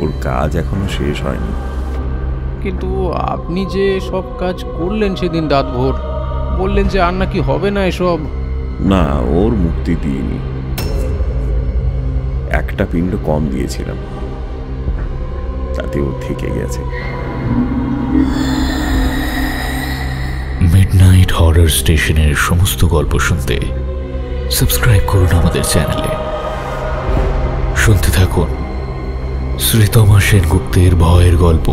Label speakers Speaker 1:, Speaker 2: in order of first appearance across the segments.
Speaker 1: ওর কাজ এখনো শেষ হয়নি।
Speaker 2: কিন্তু আপনি যে সব কাজ করলেন সেদিন রাত ভোর, বললেন যে আর নাকি হবে না এসব।
Speaker 1: না, ওর মুক্তি দিইনি, একটা পিণ্ড কম দিয়েছিলাম, তাতে ও থেকে গেছে।
Speaker 3: মিডনাইট হরর স্টেশনের সমস্ত গল্প শুনতে সাবস্ক্রাইব করুন আমাদের চ্যানেলে। শুনতে থাকুন শ্রীতমা সেনগুপ্তের ভয়ের গল্প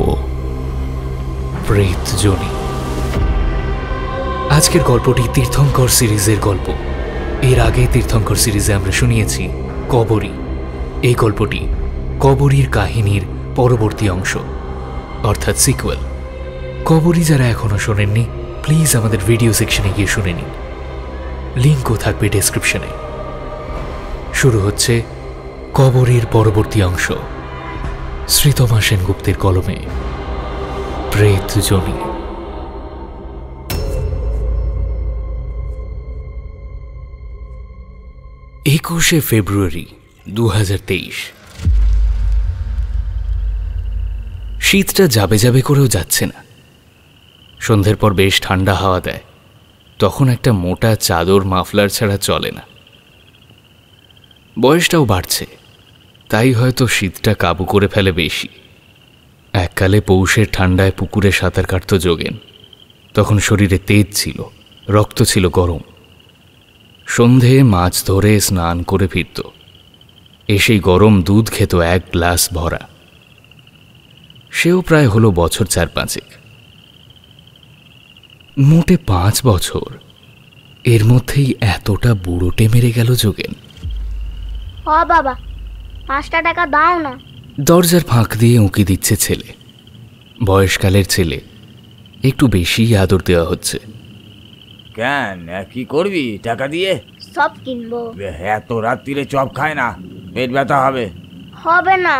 Speaker 3: প্রেতজনী। আজকের গল্পটি তীর্থঙ্কর সিরিজের গল্প। এর আগে তীর্থঙ্কর সিরিজে আমরা শুনিয়েছি কবরী। এই গল্পটি কবরীর কাহিনীর পরবর্তী অংশ, অর্থাৎ সিকুয়েল। কবরী যারা এখনো শোনেননি, প্লিজ আমাদের ভিডিও সেকশনে গিয়ে শুনে নিন, লিঙ্কও থাকবে ডেসক্রিপশনে। শুরু হচ্ছে কবরীর পরবর্তী অংশ, শ্রীতমা সেনগুপ্তের কলমে প্রেতজনী। 21শে ফেব্রুয়ারি 2023। শীতটা যাবে যাবে করেও যাচ্ছে না। সন্ধ্যের পর বেশ ঠান্ডা হাওয়া দেয়, তখন একটা মোটা চাদর মাফলার ছাড়া চলে না। বয়সটাও বাড়ছে, তাই হয়তো শীতটা কাবু করে ফেলে বেশি। এককালে পৌষের ঠান্ডায় পুকুরে সাঁতার কাটত যোগেন, তখন শরীরে তেজ ছিল, রক্ত ছিল গরম। সন্ধে মাছ ধরে স্নান করে ফিরত, এসেই গরম দুধ খেত 1 গ্লাস ভরা। সেও প্রায় হলো বছর 4-5। মোটে 5 বছর, এর মধ্যেই এতটা বুড়োটে মেরে গেল যোগেন।
Speaker 4: ও বাবা, 5টা টাকা দাও না।
Speaker 3: দরজার ফাঁক দিয়ে উঁকি দিচ্ছে ছেলে। বয়সকালের ছেলে, একটু বেশি আদর দেওয়া হচ্ছে।
Speaker 5: কেন, কি করবি টাকা দিয়ে?
Speaker 4: সব কিনবো।
Speaker 5: এত রাত্রিরে চপ খায় না, পেট ব্যথা হবে।
Speaker 4: হবে না,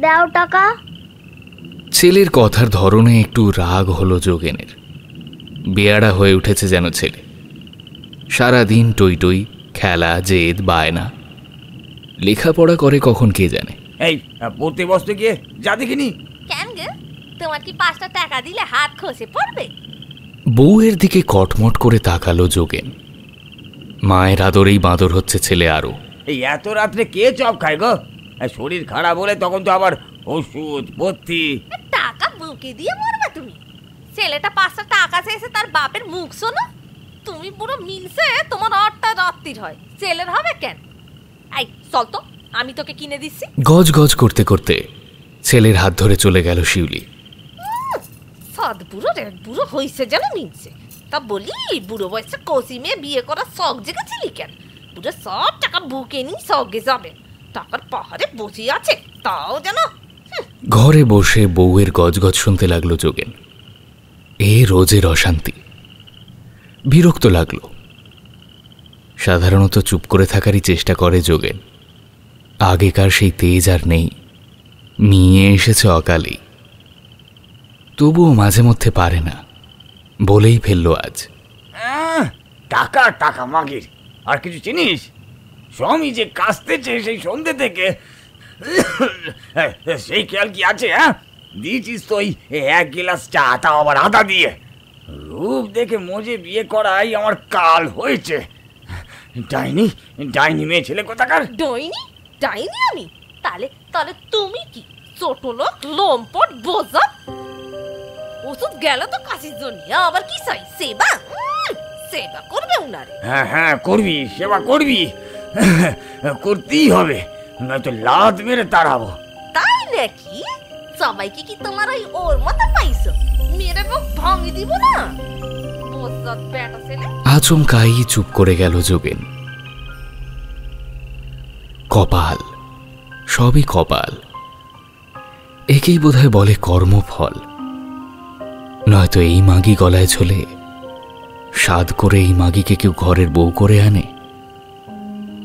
Speaker 4: দাও টাকা।
Speaker 3: ছেলের কথার ধরনে একটু রাগ হলো যোগেনের। বেয়াড়া হয়ে উঠেছে যেন ছেলে। সারাদিন টই টই, খেলা, জেদ, বায়না। লেখাপড়া করে কখন কে জানে।
Speaker 5: এই পড়তে বসতে গিয়ে যা দেখিনি।
Speaker 6: কেন গে, তোমার কি 5টা টাকা দিলে হাত খসে পড়বে?
Speaker 3: বউয়ের দিকে কটমট করে তাকালো যোগেন। মায়ের আদরেই বাঁদর হচ্ছে ছেলে আরো।
Speaker 5: এই এত রাত্রে কে চপ খায় গো? শরীর খারাপ হলে তখন তো আবার ওষুধ ভর্তি।
Speaker 6: টাকা বুকে দিয়ে মরবে তুমি? ছেলেটা 5টা টাকা চেয়েছে, তার বাপের মুখ শোনো। তুমি পুরো মিনসে তোমার অটটা রাত্রির হয়, ছেলের হবে কেন? এই চল তো, আমি তোকে কিনে দিচ্ছি।
Speaker 3: গজ গজ করতে করতে ছেলের হাত ধরে চলে গেল শিউলি।
Speaker 6: সাদ বুড়ো রেড বুড়ো হইছে যেন মিনসে। তা বলি, বুড়ো বয়সে কচি মেয়ে বিয়ে করার শখ জেগেছিলি কেন? বুড়ো সব টাকা বুকে নিয়ে শখে যাবে, টাকার পাহাড়ে বসে আছে, তাও যেন।
Speaker 3: ঘরে বসে বউয়ের গজগজ শুনতে লাগলো যোগেন। এ রোজের অশান্তি। বিরক্ত লাগলো। সাধারণত চুপ করে থাকারই চেষ্টা করে যোগেন। আগেকার সেই তেজ আর নেই, নিয়ে এসেছে অকালেই। তবুও মাঝে মধ্যে পারে না, বলেই ফেললো আজ।
Speaker 5: টাকা টাকা মাগির, আর কিছু চিনিস? স্বামী যে কাস্তেছে সেই সন্ধ্যে থেকে, সেই খেয়াল কি আছে? দিয়েছিস তো 1 গ্লাস চা, তাও আবার আদা দিয়ে। রূপ দেখে মজে বিয়ে করাই আমার কাল হয়েছে। ডাইনি ডাইনি মেয়ে ছেলে কোথাকার।
Speaker 6: ডাইনি ডাইনি আমি? তাহলে তাহলে তুমি কি ছোট লোক, লম্পট, বোঝা? ওষুধ গেল তো কাশির জন্য, আবার কি চাই? সেবা সেবা করবে উনারে।
Speaker 5: হ্যাঁ হ্যাঁ করবি, সেবা করবি, করতেই হবে, নয়তো লাত মেরে তাড়াবো।
Speaker 6: তাই নাকি? সবাইকে কি তোমার ওর মতো পাইছো? মেরে মুখ ভাঙি দিব না। বোঝাত বেটা ছেলে।
Speaker 3: আচমকাই চুপ করে গেল যোগেন। কপাল, সবই কপাল। একেই বোধহয় বলে কর্মফল। নয়তো এই মাগি গলায় ঝোলে, সাধ করে এই মাগিকে কেউ ঘরের বউ করে আনে।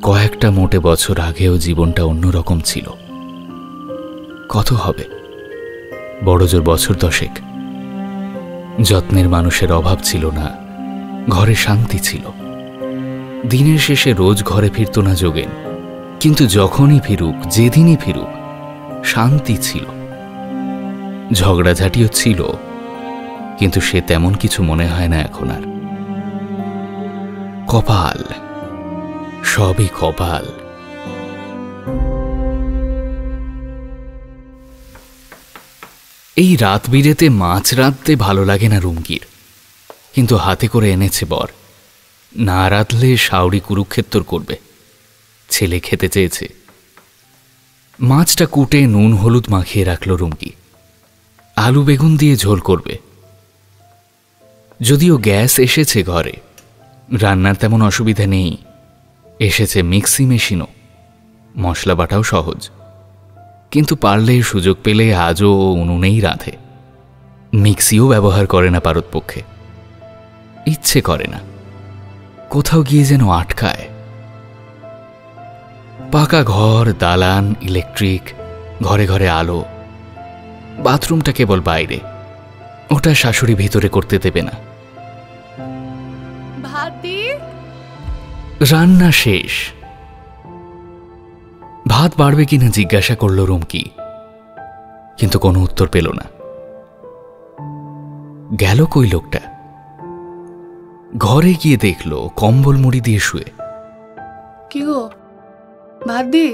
Speaker 3: কয়েকটা মোটে বছর আগেও জীবনটা অন্যরকম ছিল। কত হবে, বড়জোর বছর 10। যত্নের মানুষের অভাব ছিল না, ঘরে শান্তি ছিল। দিনের শেষে রোজ ঘরে ফিরত না যোগেন, কিন্তু যখনই ফিরুক, যেদিনই ফিরুক, শান্তি ছিল। ঝগড়াঝাটিও ছিল, কিন্তু সে তেমন কিছু মনে হয় না এখন আর। কপাল, সবই কপাল। এই রাত বিরেতে মাছ রাঁধতে ভালো লাগে না রুমকির, কিন্তু হাতে করে এনেছে বর। না রাঁধলে শাওরি কুরুক্ষেত্তর করবে। ছেলে খেতে চেয়েছে। মাছটা কুটে নুন হলুদ মাখিয়ে রাখল রুমকি। আলু বেগুন দিয়ে ঝোল করবে। যদিও গ্যাস এসেছে ঘরে, রান্নার তেমন অসুবিধা নেই। এসেছে মিক্সি মেশিনও, মশলা বাটাও সহজ। কিন্তু পারলে সুযোগ পেলে আজও উনুনেই রাঁধে। মিক্সিও ব্যবহার করে না পারতপক্ষে, ইচ্ছে করে না। কোথাও গিয়ে যেন আটকায়। পাকা ঘর, দালান, ইলেকট্রিক, ঘরে ঘরে আলো। বাথরুমটা কেবল বাইরে, ওটা শাশুড়ি ভিতরে করতে দেবে না। রান্না শেষ। ভাত বাড়বে কিনা জিজ্ঞাসা করল রুমকি, কিন্তু কোনো উত্তর পেল না। গেল কই লোকটা? ঘরে গিয়ে দেখল কম্বল মুড়ি দিয়ে শুয়ে।
Speaker 7: কি গো ভাত দি,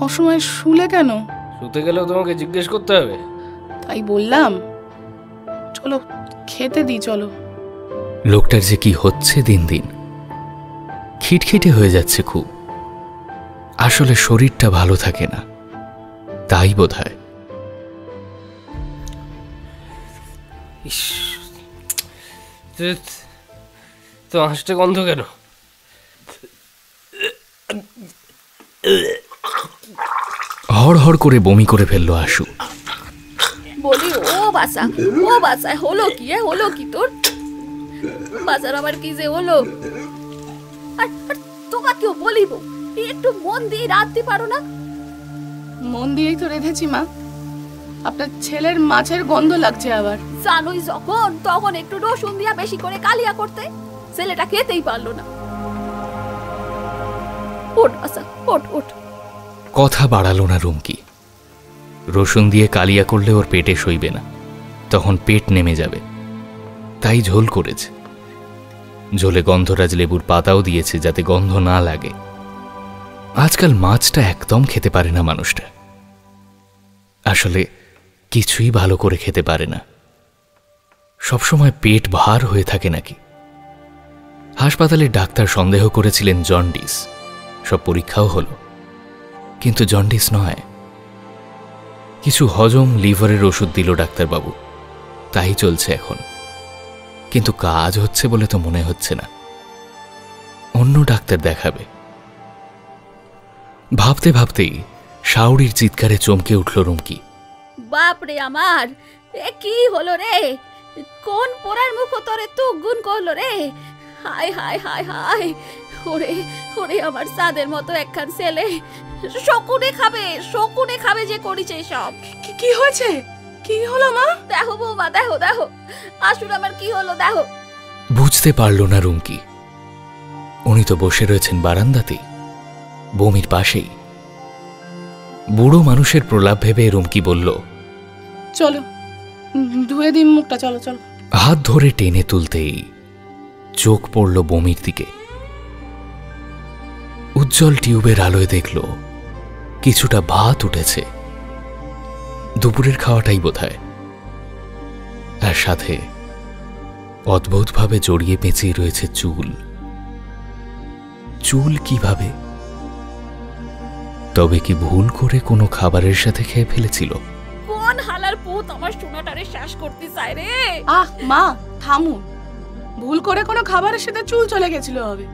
Speaker 7: অসময় শুলে কেন?
Speaker 8: শুতে গেলেও তোমাকে জিজ্ঞেস করতে হবে?
Speaker 7: তাই বললাম, চলো খেতে দি চলো।
Speaker 3: লোকটার যে কি হচ্ছে দিন দিন, খিটখিটে হয়ে যাচ্ছে খুব। আসলে শরীরটা ভালো থাকে না, তাই বোধহয়।
Speaker 8: তো হাঁসটা গন্ধ কেন?
Speaker 3: হড় হড় করে বমি করে ফেললো আশু।
Speaker 9: বলি ও বাসা হলো কি? হলো কি তোর বাজার? আবার কি যে হলো? আর তোমাকেও বলিব, একটু মন দিয়ে রাঁধতে পারো না?
Speaker 7: মন দিয়েই তো রেঁধেছি মা। আপনার ছেলের মাছের গন্ধ লাগছে আবার।
Speaker 9: জানোই যখন তখন একটু রসুন দিয়া বেশি করে কালিয়া করতে, ছেলেটা খেতেই পারলো না। ওঠ বাসা, ওঠ ওঠ।
Speaker 3: কথা বাড়ালো না রুমকি। রসুন দিয়ে কালিয়া করলে ওর পেটে সইবে না, তখন পেট নেমে যাবে। তাই ঝোল করেছে। ঝোলে গন্ধরাজ লেবুর পাতাও দিয়েছে যাতে গন্ধ না লাগে। আজকাল মাছটা একদম খেতে পারে না মানুষটা। আসলে কিছুই ভালো করে খেতে পারে না, সবসময় পেট ভার হয়ে থাকে নাকি। হাসপাতালে ডাক্তার সন্দেহ করেছিলেন জন্ডিস। সব পরীক্ষাও হলো, কিন্তু জন্ডিস নয়। কিছু হজম লিভারের ওষুধ দিল ডাক্তারবাবু, তাই চলছে এখন। কিন্তু কাজ হচ্ছে বলে তো মনে হচ্ছে না। অন্য ডাক্তার দেখাবে। ভাবতে ভাবতেই শাওরির চিৎকারে চমকে উঠল রুমকি।
Speaker 9: বাপরে আমার, এ কি হলো রে? কোন পোড়ার মুখ তোরে তো গুণ করলো রে? হায় হায় হায় হায়, ওরে ওরে আমার সাদের মতো একখান ছেলে শকুনে খাবে যে করেছে সব।
Speaker 7: কি হয়েছে? কি হলো মা?
Speaker 9: দেখো বৌমা, দেখো দেখো আসুন আমার কি হলো দেখো।
Speaker 3: বুঝতে পারল না রুমকি। উনি তো বসে রয়েছেন বারান্দাতেই, বমির পাশেই। বুড়ো মানুষের প্রলাপ ভেবে রুমকি বলল,
Speaker 7: চলো ধুয়ে দিই মুখটা, চলো চলো।
Speaker 3: হাত ধরে টেনে তুলতেই চোখ পড়ল বমির দিকে। উজ্জ্বল টিউবের আলোয় দেখল কিছুটা ভাত উঠেছে। দুপুরের খাওয়াটাই বোধহয়। আর সাথে অদ্ভুতভাবে জড়িয়ে পেঁচিয়ে রয়েছে চুল। চুল কিভাবে? তবে কি ভুল করে কোনো খাবারের সাথে খেয়ে ফেলেছিল?
Speaker 9: কোন হালার পুত আমার সোনাটারে শেষ করতে চায় রে?
Speaker 7: আহ মা থামুন, ভুল করে কোনো খাবারের সাথে চুল চলে গেছিল হবে,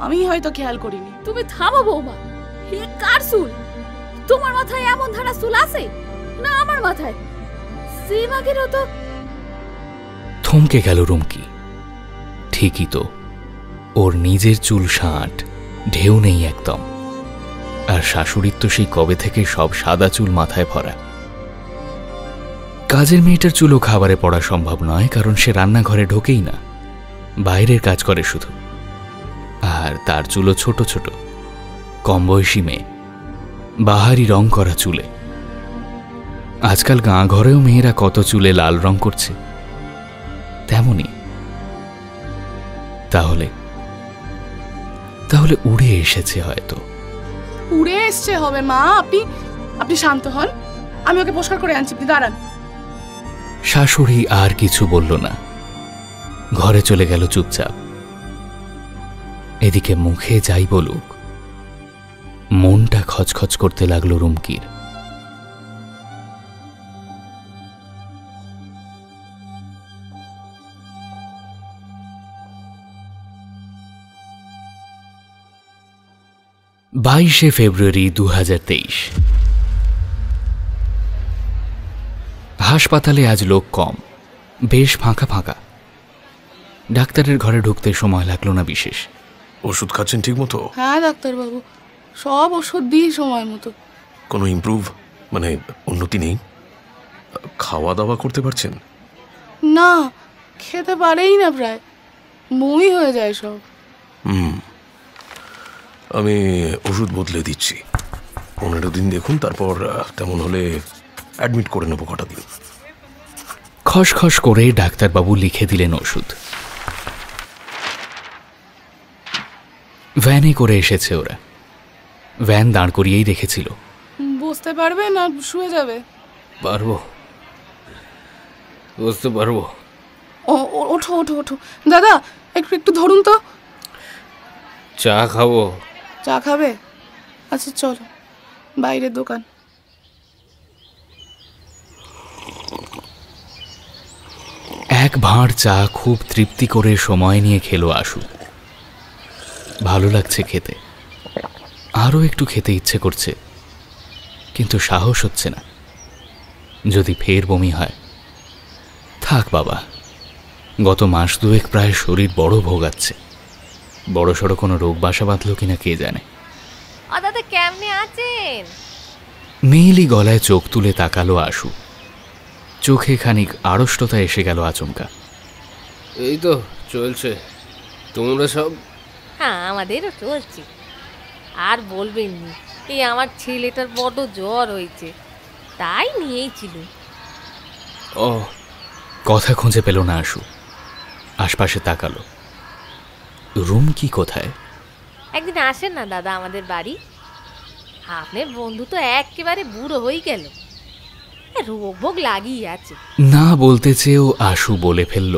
Speaker 7: আমি হয়তো খেয়াল করিনি।
Speaker 9: তুমি থামো বৌমা, হে কার চুল? তোমার মাথায় এমন ধারা চুল আছে না আমার মাথায়? শ্রীমাগেরও তো।
Speaker 3: থমকে গেল রুমকি। ঠিকই তো, ওর নিজের চুল ষাট, ঢেউ নেই একদম। আর শাশুড়ির তো সেই কবে থেকে সব সাদা চুল মাথায় ভরা। কাজের মেয়েটার চুলও খাবারে পড়া সম্ভব নয়, কারণ সে রান্নাঘরে ঢোকেই না, বাইরের কাজ করে শুধু। আর তার চুলও ছোট ছোট, কম বয়সী মেয়ে, বাহারি রং করা চুলে। আজকাল গাঁ ঘরেও মেয়েরা কত চুলে লাল রং করছে, তেমনি। তাহলে তাহলে উড়ে এসেছে হয়তো।
Speaker 7: উড়ে এসছে হবে মা। আপনি শান্ত হন, আমি ওকে পরিষ্কার করে আনছি, আপনি দাঁড়ান।
Speaker 3: শাশুড়ি আর কিছু বলল না, ঘরে চলে গেল চুপচাপ। এদিকে মুখে যাই বলুক, মনটা খচখচ করতে লাগলো রুমকির। বাইশে ফেব্রুয়ারি 2023। হাসপাতালে আজ লোক কম, বেশ ফাঁকা ফাঁকা। ডাক্তারের ঘরে ঢুকতে সময় লাগলো না বিশেষ।
Speaker 10: ওষুধ খাচ্ছেন ঠিক মতো?
Speaker 7: হ্যাঁ ডাক্তারবাবু, সব ওষুধ দিই সময় মতো।
Speaker 10: কোনো ইমপ্রুভ মানে উন্নতি নেই? খাওয়া দাওয়া করতে পারছেন?
Speaker 7: না, খেতে পারেই না, প্রায় বমি হয়ে যায় সব।
Speaker 10: আমি ওষুধ বদলে দিচ্ছি, 15 দিন দেখুন, তারপর তেমন হলে অ্যাডমিট করে নেবো কটা দিন।
Speaker 3: খসখস করে ডাক্তারবাবু লিখে দিলেন ওষুধ। ভ্যানে করে এসেছে ওরা। ভ্যান দাঁড় করিয়েই রেখেছিল।
Speaker 7: বুঝতে পারবে না, শুয়ে যাবে?
Speaker 8: পারবো, বুঝতে পারবো।
Speaker 7: ওঠো ওঠো ওঠো। দাদা একটু ধরুন তো।
Speaker 8: চা খাবো।
Speaker 7: চা খাবে? আচ্ছা চলো, বাইরের দোকান।
Speaker 3: এক ভাঁড় চা খুব তৃপ্তি করে সময় নিয়ে খেলো আশু। ভালো লাগছে খেতে, আরও একটু খেতে ইচ্ছে করছে, কিন্তু সাহস হচ্ছে না। যদি ফের বমি হয়, থাক বাবা। গত মাস দুয়েক প্রায় শরীর বড় ভোগাচ্ছে। বড় সড়ো কোনো রোগ বাসা বাঁধল কিনা কে জানে।
Speaker 6: দাদা কেমনে আছেন?
Speaker 3: মেয়েলি গলায় চোখ তুলে তাকালো আশু। চোখে খানিক আড়ষ্টতা এসে গেল আচমকা।
Speaker 8: এই তো চলছে, তোমরা সব?
Speaker 6: হ্যাঁ, আমাদেরও চলছে। আর বলবেন নি, এই আমার ছেলেটার বড় জ্বর হয়েছে, তাই নিয়েই ছিল।
Speaker 3: ও, কথা খুঁজে পেল না আশু। আশপাশে তাকালো। রুম কি কোথায়?
Speaker 6: একদিন আসেন না দাদা আমাদের বাড়ি। আপনার বন্ধু তো একেবারে বুড়ো হয়ে গেল, রোগ ভোগ লাগিয়ে আছে।
Speaker 3: না বলতে চেয়েও আশু বলে ফেলল,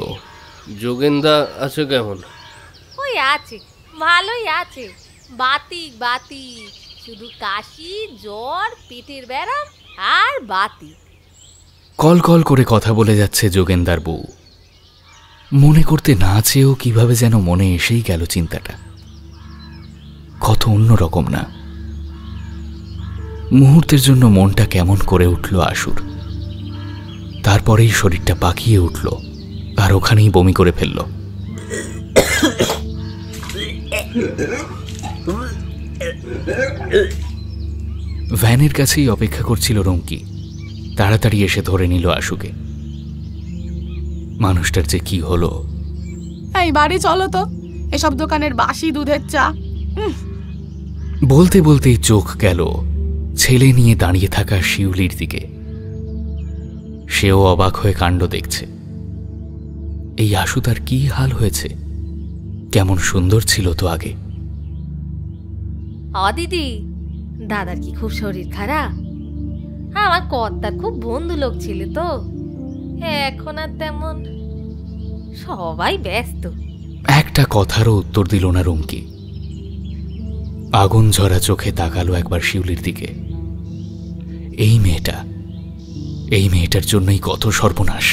Speaker 8: যোগেন্দা আছে কেমন?
Speaker 6: ওই আছে, ভালোই আছে। বাতিক বাতিক, শুধু কাশি, জ্বর, পেটের ব্যারাম আর বাতিক।
Speaker 3: কল কল করে কথা বলে যাচ্ছে যোগেন্দার বউ। মনে করতে না চেয়েও কিভাবে যেন মনে এসেই গেল চিন্তাটা। কত অন্যরকম না। মুহূর্তের জন্য মনটা কেমন করে উঠল আশুর। তারপরেই শরীরটা পাকিয়ে উঠল, আর ওখানেই বমি করে ফেলল। ভ্যানের কাছেই অপেক্ষা করছিল রুমকি। তাড়াতাড়ি এসে ধরে নিল আশুকে। মানুষটার যে কি হলো।
Speaker 7: এই বাড়ি চলো তো, এসব দোকানের বাসি দুধের চা।
Speaker 3: বলতে বলতেই চোখ গেল ছেলে নিয়ে দাঁড়িয়ে থাকা শিউলির দিকে। সেও অবাক হয়ে কাণ্ড দেখছে। এই আশু তার কি হাল হয়েছে? কেমন সুন্দর ছিল তো আগে।
Speaker 6: দিদি, দাদার কি খুব শরীর খারাপ? আমার কর্তার খুব বন্ধু লোক ছিল তো, এখন আর তেমন, সবাই ব্যস্ত।
Speaker 3: একটা কথারও উত্তর দিল না রুমকি। আগুন ঝরা চোখে তাকালো একবার শিউলির দিকে। এই মেয়েটার জন্যই কত সর্বনাশ।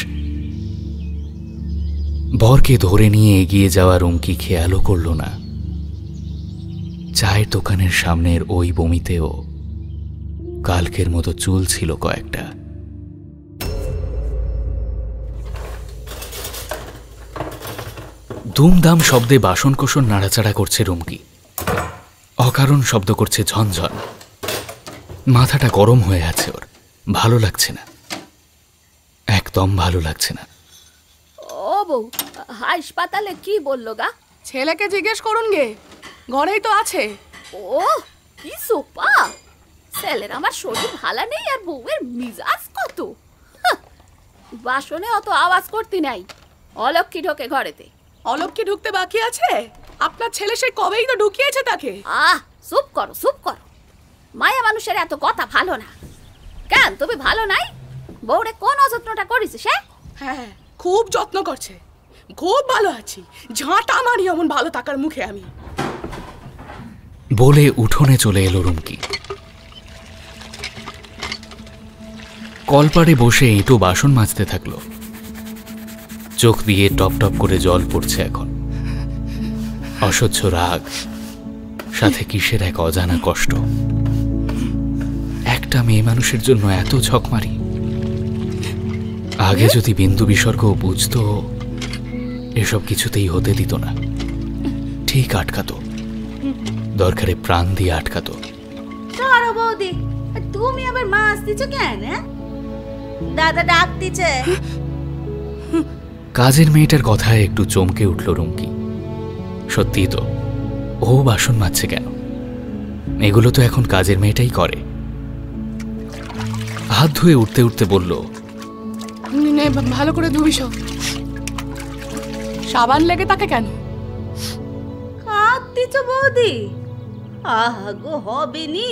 Speaker 3: বরকে ধরে নিয়ে এগিয়ে যাওয়া রুমকি খেয়ালও করল না চায়ের দোকানের সামনের ওই বমিতেও কালকের মতো চুল ছিল কয়েকটা। দুমদাম শব্দে বাসনকোসন নাড়াচাড়া করছে রুমকি। অকারণ শব্দ করছে ঝনঝন। মাথাটা গরম হয়ে আছে ওর। ভালো লাগছে না, একদম ভালো লাগছে না।
Speaker 9: ও বউ, হাসপাতালে কি বললো গা?
Speaker 7: ছেলেকে জিজ্ঞেস করুন গে, ঘরেই তো আছে।
Speaker 9: ও কি সোপা, ছেলের আমার শরীর ভালো নেই আর বউয়ের মিজাজ কত। হাহ, বাসনে অত আওয়াজ করতে নাই, অলক্ষী ঢোকে ঘরেতে।
Speaker 7: অলক্ষী ঢুকতে বাকি আছে? আপনার ছেলে সে কবেই তো ঢুকিয়েছে তাকে।
Speaker 9: চুপ করো চুপ করো, মায়া মানুষের এত কথা ভালো না। কেন তুমি ভালো নাই? বউরে কোন অযত্নটা করেছে সে?
Speaker 7: হ্যাঁ, খুব যত্ন করছে, খুব ভালো আছি। ঝাঁটা মারি এমন ভালো থাকার মুখে আমি।
Speaker 3: বলে উঠোনে চলে এলো রুমকি। কলপাড়ে বসে এঁটো বাসন মাজতে থাকলো। চোখ দিয়ে টপ টপ করে জল পড়ছে এখন। অসহ্য রাগ, সাথে কিসের এক অজানা কষ্ট। একটা মেয়ে মানুষের জন্য এত ঝকমারি। আগে যদি বিন্দু বিসর্গ বুঝতো, এসব কিছুতেই হতে দিত না। ঠিক আটকাতো, দরকারে প্রাণ দিয়ে আটকাতো।
Speaker 9: সরো বৌদি, তুমি আবার মাছ দিছো কেন? দাদা ডাক দিছে।
Speaker 3: কাজের মেয়েটার কথায় একটু চমকে উঠল রুমকি। সত্যি তো, ও বাসন মাজছে কেন? এগুলো তো এখন কাজের মেয়েটাই করে। হাত ধুয়ে উঠতে উঠতে বলল,
Speaker 7: ভালো করে ধুইস। সাবান লেগে তাকে কেন?
Speaker 9: হাত দিছো বৌদি? আহা গো, হবে নি।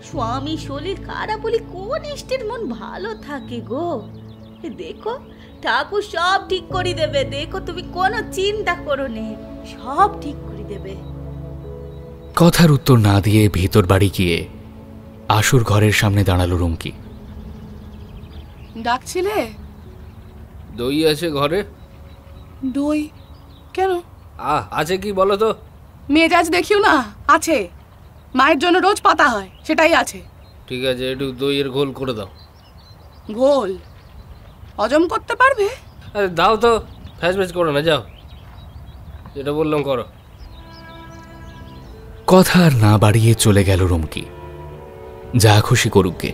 Speaker 9: স্বামী শরীর খারাপ হলে কোন ইষ্টের মন ভালো থাকে গো। দেখো ঠাকুর সব ঠিক করে দেবে, দেখো তুমি কোনো চিন্তা করো নে, সব ঠিক করে দেবে।
Speaker 3: কথার উত্তর না দিয়ে ভিতর বাড়ি গিয়ে আশুর ঘরের সামনে দাঁড়ালো রুমকি।
Speaker 7: ডাকছিলে?
Speaker 8: দই আছে ঘরে?
Speaker 7: দই কেন?
Speaker 8: আছে কি বলো তো?
Speaker 7: মেজাজ দেখিও না, আছে। মায়ের জন্য রোজ পাতা হয়, সেটাই আছে।
Speaker 8: ঠিক আছে, একটু দইয়ের ঘোল করে দাও।
Speaker 7: ঘোল হজম করতে পারবে?
Speaker 8: আরে দাও তো, ফ্যাস ফ্যাস করো না, যাও। যেটা বললাম করো।
Speaker 3: কথা আর না বাড়িয়ে চলে গেল রুমকি। যা খুশি করুকগে।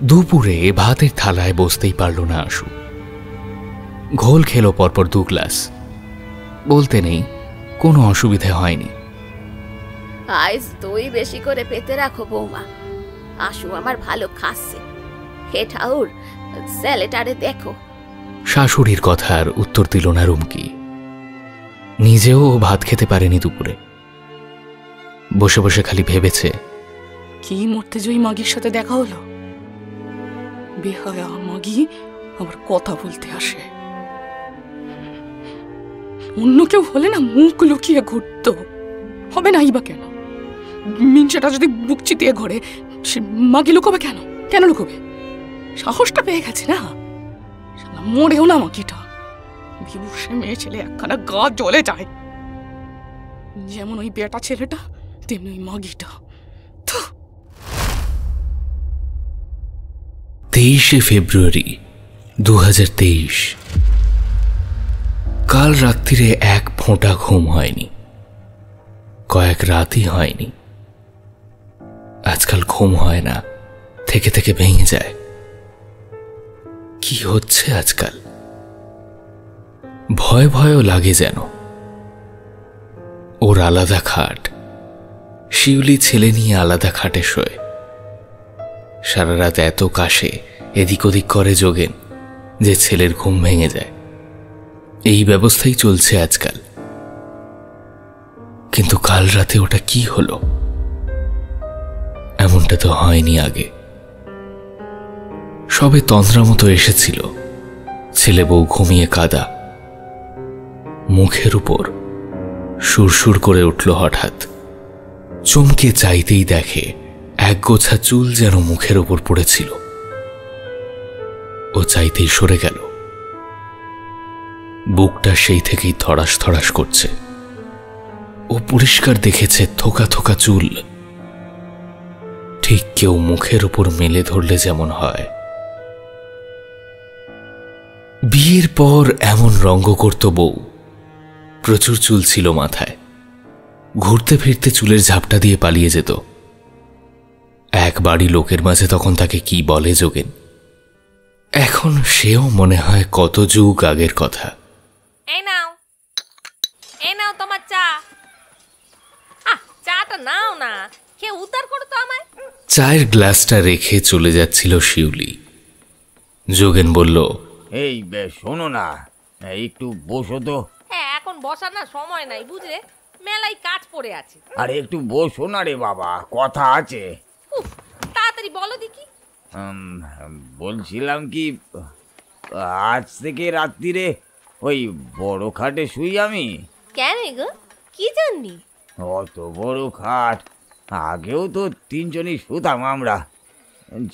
Speaker 3: দুপুরে ভাতের থালায় বসতেই পারল না আশু। ঘোল খেলো পরপর 2 গ্লাস। বলতে নেই, কোনো অসুবিধে হয়নি।
Speaker 9: আজ দই বেশি করে পেতে রাখো বৌমা, আশু আমার ভালো খাচ্ছে। হে ঠাউর, স্যালেটারে দেখো।
Speaker 3: শাশুড়ির কথার উত্তর দিল না রুমকি। নিজেও ভাত খেতে পারেনি দুপুরে। বসে বসে খালি ভেবেছে,
Speaker 7: কি মরতে জয়ী মাগির সাথে দেখা হলো। বেহায়া মাগি আমার কথা বলতে আসে। অন্য কেউ হলে না মুখ লুকিয়ে ঘুরতো, হবে নাই বা কেন? মিনসেটা যদি বুক চিতিয়ে ঘরে, সে মাগি লুকোবে কেন? কেন লুকোবে? সাহসটা পেয়ে গেছে না, মরেও না মাগিটা। বিভূষে মেয়ে ছেলে একখানা গা জ্বলে যায়। যেমন ওই বেটা ছেলেটা, তেমনি ওই মাগিটা।
Speaker 3: 23শে ফেব্রুয়ারি 2023। কাল রাত্রিরে এক ফোঁটা ঘুম হয়নি, কয়েক রাতই হয়নি। আজকাল ঘুম হয় না, থেকে থেকে ভেঙে যায়। কি হচ্ছে আজকাল? ভয় ভয়ও লাগে যেন। ওর আলাদা খাট, শিউলি ছেলে নিয়ে আলাদা খাটে শোয়। সারা রাত এত কাশে এদিক ওদিক করে যোগেন যে ছেলের ঘুম ভেঙে যায়। এই ব্যবস্থাই চলছে আজকাল। কিন্তু কাল রাতে ওটা কি হলো? এমনটা তো হয়নি আগে। সবে তন্দ্রা মতো এসেছিল। ছেলে বউ ঘুমিয়ে কাদা। মুখের উপর সুরসুর করে উঠল হঠাৎ। চমকে চাইতেই দেখে এক গোছা চুল যেন মুখের উপর পড়েছিল। ও চাইতেই সরে গেল। বুকটা সেই থেকেই থড়াস থড়াস করছে। ও পরিষ্কার দেখেছে থোকা থোকা চুল, ঠিক কেউ মুখের উপর মেলে ধরলে যেমন হয়। বিয়ের পর এমন রঙ্গ করত বউ। প্রচুর চুল ছিল মাথায়। ঘুরতে ফিরতে চুলের ঝাপটা দিয়ে পালিয়ে যেত। এক বাড়ি লোকের মাঝে তখন তাকে কি বলে যোগেন। এখন সেও মনে হয় কত যুগ আগের কথা।
Speaker 6: এই নাও তোমার চা। চাটা নাও না, খেয়ে উদ্ধার করো তো আমায়।
Speaker 3: চায়ের গ্লাসটা রেখে চলে যাচ্ছিল শিউলি। যোগেন বলল,
Speaker 5: এই শোনো না, একটু বসো তো।
Speaker 6: হ্যাঁ, এখন বসার না সময় নাই বুঝলে, মেলায় কাজ পড়ে আছে।
Speaker 5: আরে একটু বসো না রে বাবা, কথা আছে।
Speaker 6: উফ, তাড়াতাড়ি বলো দেখি।
Speaker 5: বলছিলাম কি, আজ থেকে রাত্রিরে ওই বড় খাটে শুই আমি।
Speaker 6: কেন গো, কি জানি?
Speaker 5: অত বড় খাট, আগেও তো তিনজনই শুতাম আমরা।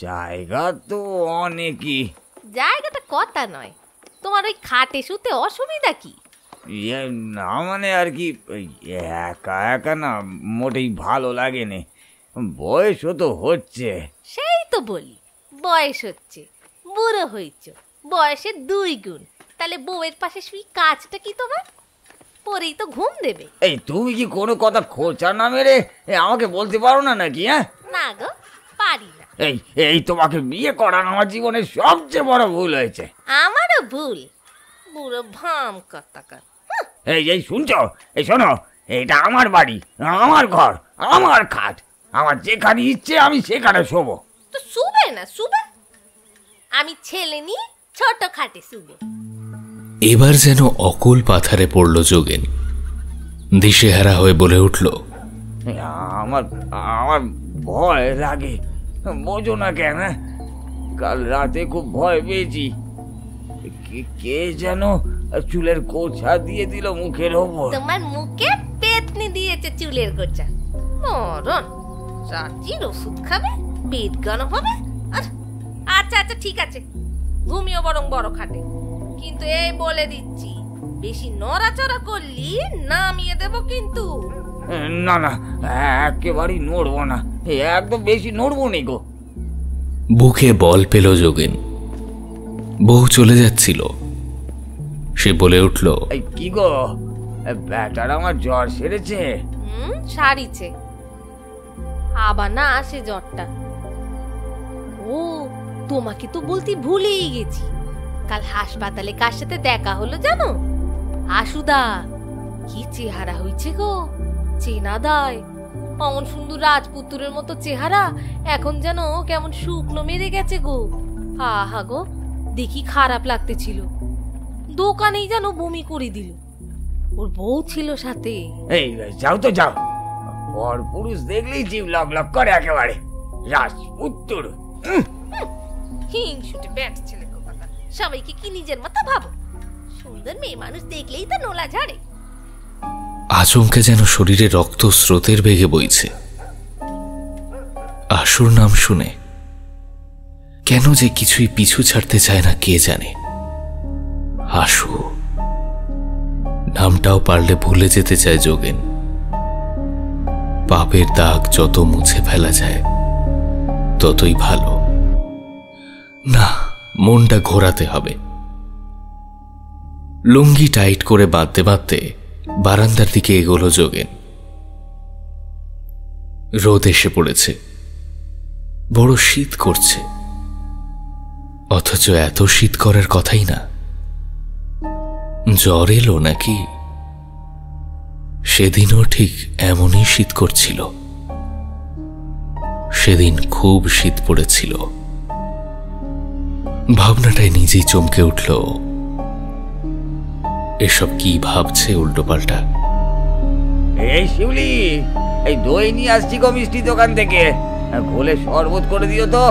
Speaker 5: জায়গা তো অনেকই।
Speaker 6: জায়গাটা কথা নয়, তোমার ওই খাটে শুতে অসুবিধা কি?
Speaker 5: না মানে আর কি, একা একা না মোটেই ভালো লাগে না। বয়সও তো হচ্ছে।
Speaker 6: সেই তো বলি, বয়স হচ্ছে, বুড়ো হয়েছ, বয়সের 2 গুণ। তাহলে বউয়ের পাশে শুই কাজটা কি তোমার? পরেই তো ঘুম দেবে।
Speaker 5: এই তুমি কি কোনো কথা খোঁচা না মেরে আমাকে বলতে পারো না নাকি? হ্যাঁ
Speaker 6: না গো, পারি না।
Speaker 5: এই তোমাকে বিয়ে করানো আমার জীবনের সবচেয়ে বড় ভুল হয়েছে।
Speaker 6: আমারও ভুল, বুড়ো ভাম কথাকার।
Speaker 5: এই শুনছো? এই শোনো, এটা আমার বাড়ি, আমার ঘর, আমার খাট। আমার যেখানে ইচ্ছে আমি সেখানে শোবো।
Speaker 6: তো শুবে না, শুবে। আমি ছেলে নিয়ে ছোট খাটে শুবে।
Speaker 3: এবার যেন অকুল পাথারে পড়ল যোগেন। দিশেহারা হয়ে বলে উঠল,
Speaker 5: আমার আমার ভয় লাগে, বোঝো না কেন? কাল রাতে খুব ভয় পেয়েছি। কে যেন চুলের গোছা দিয়ে দিল মুখের ওপর।
Speaker 6: তোমার মুখে পেতনি দিয়েছে চুলের গোছা। মরণ, রাত্রির ওষুধ খাবে, পেট গানো হবে। আচ্ছা আচ্ছা ঠিক আছে, ঘুমিও বরং বড় খাটে। কিন্তু এই বলে দিচ্ছি, বেশি নড়াচড়া করলি নামিয়ে দেব কিন্তু।
Speaker 5: না না, একেবারেই নড়বো না, একদম বেশি নড়বো নি গো।
Speaker 3: বুকে বল পেল যোগেন। বউ চলে যাচ্ছিল। সে বলে উঠল,
Speaker 5: কি গো, ব্যাটার আমার জ্বর সেরেছে?
Speaker 6: সারিছে, আবার না আসে জ্বরটা। ও, তোমাকে তো বলতে ভুলেই গেছি, কাল হাসপাতালে কার সাথে দেখা হলো জানো? আশুদা। কি চেহারা হয়েছে গো, চেনা দায়। অমন সুন্দর রাজপুত্রের মতো চেহারা এখন যেন কেমন শুকনো মেরে গেছে গো। আহা গো, দেখি খারাপ লাগতেছিল। দোকানেই যেন বমি করে দিল। ওর বউ ছিল সাথে।
Speaker 5: এই যাও তো যাও, পর পুরুষ দেখলেই জিভ লক লক করে একেবারে। রাজপুত্র,
Speaker 6: হিংসুটে ব্যাট ছেলে কথা। সবাইকে কি নিজের মতো ভাবো? সুন্দর মেয়ে মানুষ দেখলেই তো নোলা ঝাড়ে।
Speaker 3: আচমকে যেন শরীরে রক্ত স্রোতের বেগে বইছে। আশুর নাম শুনে কেন যে কিছুই পিছু ছাড়তে চায় না কে জানে। আশু নামটাও পারলে ভুলে যেতে চায় যোগেন। পাপের দাগ যত মুছে ফেলা যায় ততই ভালো। না, মনটা ঘোরাতে হবে। লুঙ্গি টাইট করে বাঁধতে বাঁধতে বারান্দার দিকে এগোলো যোগেন। রোদ এসে পড়েছে, বড় শীত করছে, অথচ এত শীত করার কথাই না। জ্বর এলো নাকি? সেদিনও ঠিক এমনই শীত করছিল। সেদিন খুব শীত পড়েছিল। ভাবনাটায় নিজেই চমকে উঠল। এসব কি ভাবছে উল্টোপাল্টা?
Speaker 5: এই শিউলি, এই দই নিয়ে আসছি গো মিষ্টি দোকান থেকে, ঘোলে শরবত করে দিও তো।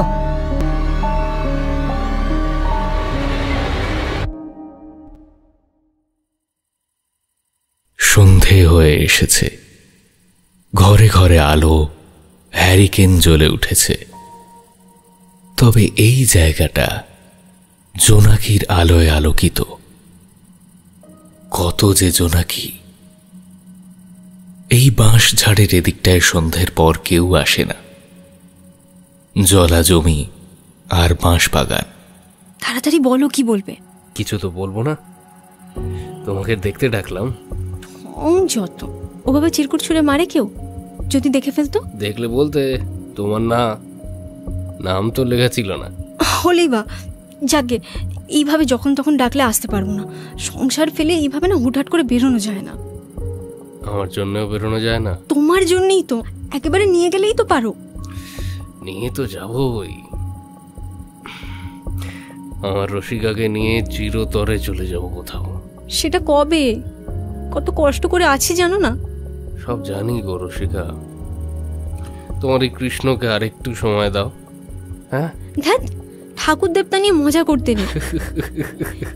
Speaker 3: সন্ধে হয়ে এসেছে। ঘরে ঘরে আলো, হ্যারিকেন জ্বলে উঠেছে। তবে এই জায়গাটা জোনাকির আলোয় আলোকিত। কত যে জোনাকি! এই বাঁশ ঝাড়ের এদিকটায় সন্ধ্যের পর কেউ আসে না। জলা জমি আর বাঁশ বাগান।
Speaker 11: তাড়াতাড়ি বলো, কি বলবে?
Speaker 8: কিছু তো বলবো না, তোমাকে দেখতে ডাকলাম।
Speaker 11: যত ওভাবে চিরকুট ছুঁড়ে মারে কেউ, যদি দেখে ফেলতো?
Speaker 8: দেখলে বলতে, তোমার নাম তো লেখা ছিল না।
Speaker 11: হলেই বা, যাকে এইভাবে যখন তখন ডাকলে আসতে পারবো না। সংসার ফেলে এইভাবে না হুটহাট করে বেরোনো যায় না।
Speaker 8: আমার জন্যও বেরোনো যায় না।
Speaker 11: তোমার জন্যই তো একেবারে নিয়ে গেলেই তো পারো।
Speaker 8: নিয়ে তো যাবই, আমার রসিকাকে নিয়ে চিরতরে চলে যাব কোথাও।
Speaker 11: সেটা কবে? কত কষ্ট করে আছি জানো না?
Speaker 8: সব জানি গো রসিকা, তোমার এই কৃষ্ণকে আরেকটু সময় দাও। হ্যাঁ,
Speaker 11: ধ্যাত, ঠাকুর দেবতা নিয়ে মজা করতে নেই।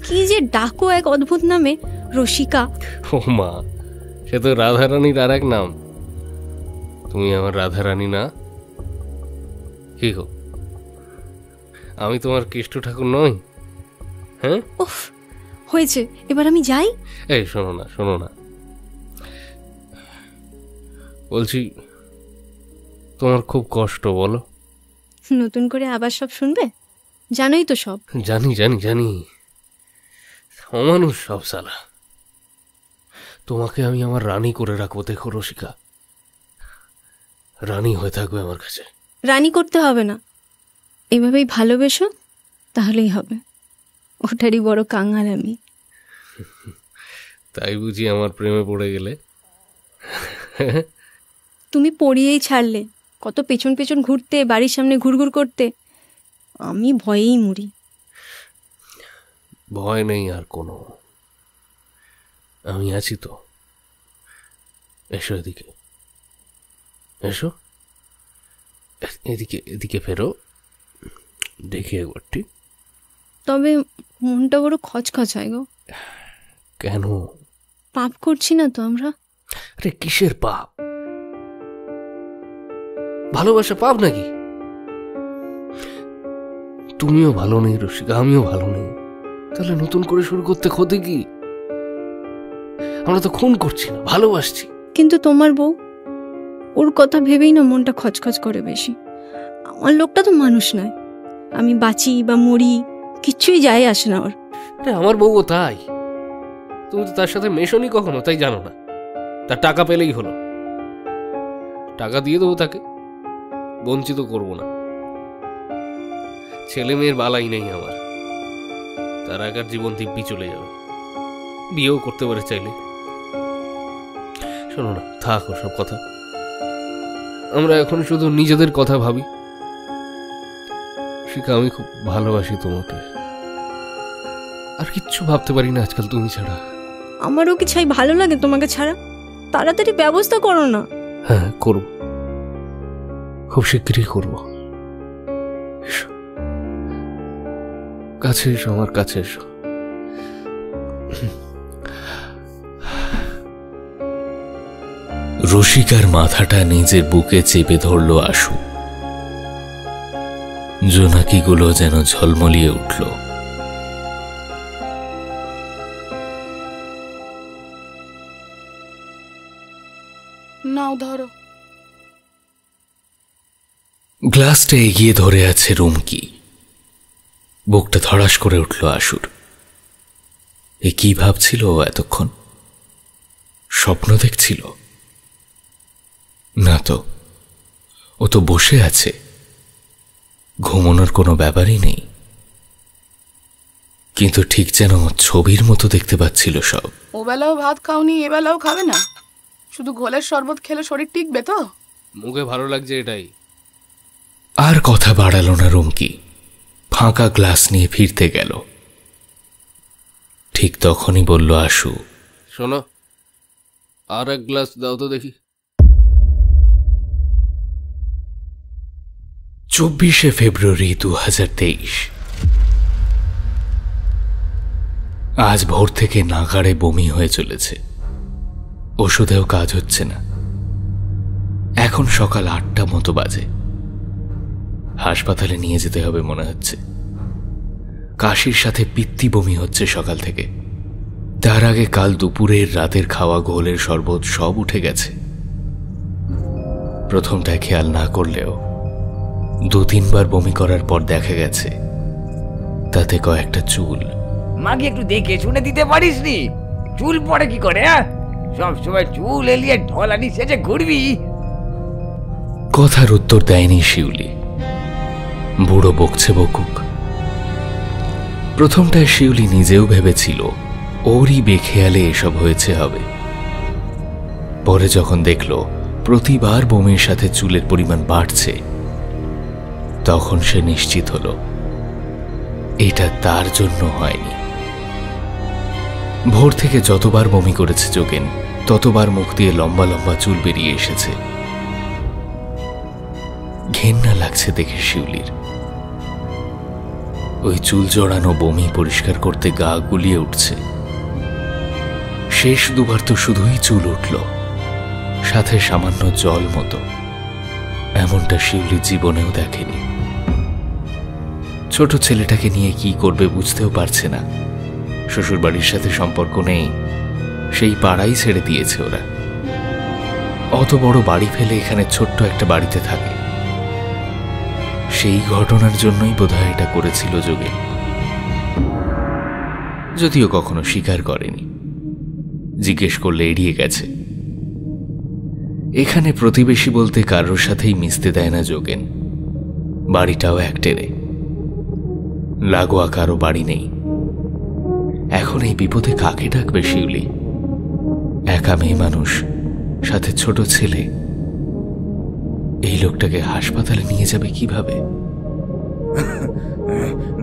Speaker 11: কি যে ডাকো এক অদ্ভুত নামে, রসিকা।
Speaker 8: ও মা, সে তো রাধারানীর আর এক নাম। তুমি আমার রাধারানী না? কি গো, আমি তোমার কৃষ্ণ ঠাকুর নই? হ্যাঁ,
Speaker 11: উফ, হয়েছে, এবার আমি যাই।
Speaker 8: এই শোনো না, শোনো না, বলছি তোমার খুব কষ্ট, বলো।
Speaker 11: নতুন করে আবার সব শুনবে? জানোই তো সব।
Speaker 8: জানি জানি জানি, অমানুষ সব সালা। তোমাকে আমি আমার রানী করে রাখবো, দেখো রসিকা, রানী হয়ে থাকবে আমার কাছে।
Speaker 11: রানী করতে হবে না, এভাবেই ভালোবেসো, তাহলেই হবে। ওটারই বড় কাঙাল আমি।
Speaker 8: তাই বুঝি আমার প্রেমে পড়ে গেলে?
Speaker 11: তুমি পড়িয়েই ছাড়লে, কত পেছন পেছন ঘুরতে, বাড়ির সামনে ঘুরঘুর করতে। আমি ভয়েই মরি।
Speaker 8: ভয় নেই আর কোনো, আমি আছি তো। এসো এদিকে, এসো এদিকে, এদিকে ফেরো, দেখি একবারটি।
Speaker 11: তবে মনটা বড় খচখচ হয় গো।
Speaker 8: কেন?
Speaker 11: পাপ করছি না তো আমরা?
Speaker 8: আরে কিসের পাপ? ভালোবাসা পাপ নাকি? তুমিও ভালো নেই রসিকা, আমিও ভালো নেই, তাহলে নতুন করে শুরু করতে ক্ষতি কি? আমরা তো খুন করছি না, ভালোবাসছি।
Speaker 11: কিন্তু তোমার বউ, ওর কথা ভেবেই না মনটা খচখচ করে বেশি। আমার লোকটা তো মানুষ নয়, আমি বাঁচি বা মরি কিচ্ছুই যায় আসে না ওর।
Speaker 8: আমার বউও তাই, তুমি তো তার সাথে মেশোনি কখনো, তাই জানো না। তার টাকা পেলেই হলো, টাকা দিয়ে দেবো তাকে, বঞ্চিত করব না। ছেলে মেয়ের বালাই নেই আমার, তার আগার জীবন দিব্যি চলে যাবে, বিয়েও করতে পারে চাইলে। শোনো না, থাক ওসব কথা, আমরা এখন শুধু নিজেদের কথা ভাবি। শিখা, আমি খুব ভালোবাসি তোমাকে, আর কিচ্ছু ভাবতে পারি না আজকাল তুমি ছাড়া।
Speaker 11: আমারও কি চাই ভালো লাগে তোমাকে ছাড়া? তাড়াতাড়ি ব্যবস্থা করো না।
Speaker 8: হ্যাঁ, করব, খুব শিগগিরই করব। এসো, কাছে এসো, আমার কাছে এসো।
Speaker 3: রসিকার মাথাটা নিজের বুকে চেপে ধরল আশু। জোনাকিগুলো যেন ঝলমলিয়ে উঠল।
Speaker 7: নাও ধরো।
Speaker 3: গ্লাসটা এগিয়ে ধরে আছে রুমকি। বুকটা ধড়াস করে উঠল আশুর। এ কি ভাবছিল ও এতক্ষণ? স্বপ্ন দেখছিল? না তো, ও তো বসে আছে, ঘুমানোর কোনো ব্যাপারই নেই। কিন্তু ঠিক যেন ছবির মতো দেখতে পাচ্ছিল সব।
Speaker 7: ও বেলাও ভাত খাওনি, এ বেলাও খাবে না? শুধু ঘোলের শরবত খেলে শরীর টিকবে তো?
Speaker 8: মুখে ভালো লাগছে এটাই।
Speaker 3: আর কথা বাড়ালো না রুমকি, ফাঁকা গ্লাস নিয়ে ফিরতে গেল। ঠিক তখনই বলল আশু,
Speaker 8: শোনো, আর এক গ্লাস দাও তো দেখি।
Speaker 3: 24শে ফেব্রুয়ারি 2023। আজ ভোর থেকে নাগাড়ে বমি হয়ে চলেছে, ওষুধেও কাজ হচ্ছে না। এখন সকাল 8টা মতো বাজে। হাসপাতালে নিয়ে যেতে হবে মনে হচ্ছে। কাশির সাথে পিত্তি বমি হচ্ছে সকাল থেকে। তার আগে কাল দুপুরের রাতের খাওয়া ঘোলের শরবত সব উঠে গেছে। প্রথমটায় খেয়াল না করলেও 2-3 বার বমি করার পর দেখা গেছে তাতে কয়েকটা চুল।
Speaker 5: মাকে একটু দেখে শুনে দিতে পারিস নি? চুল পড়ে কি করে? সব সময় চুল এলিয়ে ঢলানি সেজে ঘুরবি?
Speaker 3: কথার উত্তর দেয়নি শিউলি। বুড়ো বকছে বকুক। প্রথমটায় শিউলি নিজেও ভেবেছিল ওরই বেখেয়ালে এসব হয়েছে হবে। পরে যখন দেখল প্রতিবার বমির সাথে চুলের পরিমাণ বাড়ছে, তখন সে নিশ্চিত হলো এটা তার জন্য হয়নি। ভোর থেকে যতবার বমি করেছে যোগেন, ততবার মুখ দিয়ে লম্বা লম্বা চুল বেরিয়ে এসেছে। ঘেন্না লাগছে দেখে শিউলির। ওই চুল জড়ানো বমি পরিষ্কার করতে গা গুলিয়ে উঠছে। শেষ দুবার তো শুধুই চুল উঠল, সাথে সামান্য জল মতো। এমনটা শিউলি জীবনেও দেখেনি। ছোট ছেলেটাকে নিয়ে কি করবে বুঝতেও পারছে না। শ্বশুরবাড়ির সাথে সম্পর্ক নেই, সেই পাড়াই ছেড়ে দিয়েছে ওরা। অত বড় বাড়ি ফেলে এখানে ছোট্ট একটা বাড়িতে থাকে। সেই ঘটনার জন্যই বোধহয় এটা করেছিল যোগেন, যদিও কখনো স্বীকার করেনি। জিজ্ঞেস করলে এড়িয়ে গেছে। এখানে প্রতিবেশী বলতে কারোর সাথেই মিশতে দেয় না যোগেন। বাড়িটাও একটেরে, লাগোয়া কারো বাড়ি নেই। এখন এই বিপদে কাকে ডাকবে শিউলি? একা মেয়ে মানুষ, সাথে ছোট ছেলে। এই লোকটাকে হাসপাতালে নিয়ে যাবে কিভাবে?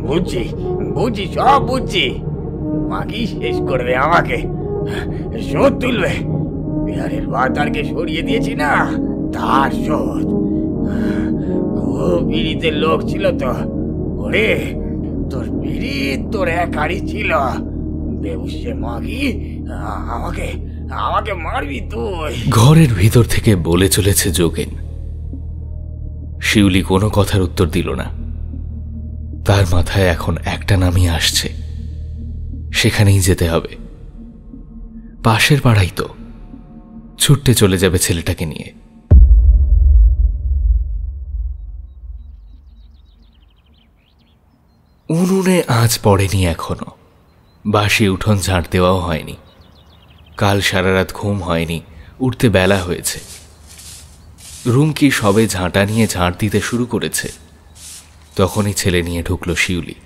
Speaker 5: বুঝছি বুঝছি, সব বুঝছি। মাগি শেষ করবে আমাকে, শোধ তুলবে। বিহারের বাতারকে সরিয়ে দিয়েছি না, তার শোধ। খুব পিড়িতের লোক ছিল তো। ওরে, তোর পিড়ি তোর একারই ছিল। বেউসে মাগি, আমাকে আমাকে মারবি তুই।
Speaker 3: ঘরের ভিতর থেকে বলে চলেছে যোগেন। শিউলি কোনো কথার উত্তর দিল না। তার মাথায় এখন একটা নামই আসছে, সেখানেই যেতে হবে। পাশের পাড়াই তো, ছুটতে চলে যাবে ছেলেটাকে নিয়ে। উনুনে আঁচ পড়েনি এখনো, বাসি উঠোন ঝাঁট দেওয়াও হয়নি। কাল সারা রাত ঘুম হয়নি, উঠতে বেলা হয়েছে। রুমকি সবে ঝাঁটা নিয়ে ঝাঁট দিতে শুরু করেছে, তখনই ছেলে নিয়ে ঢুকলো শিউলি।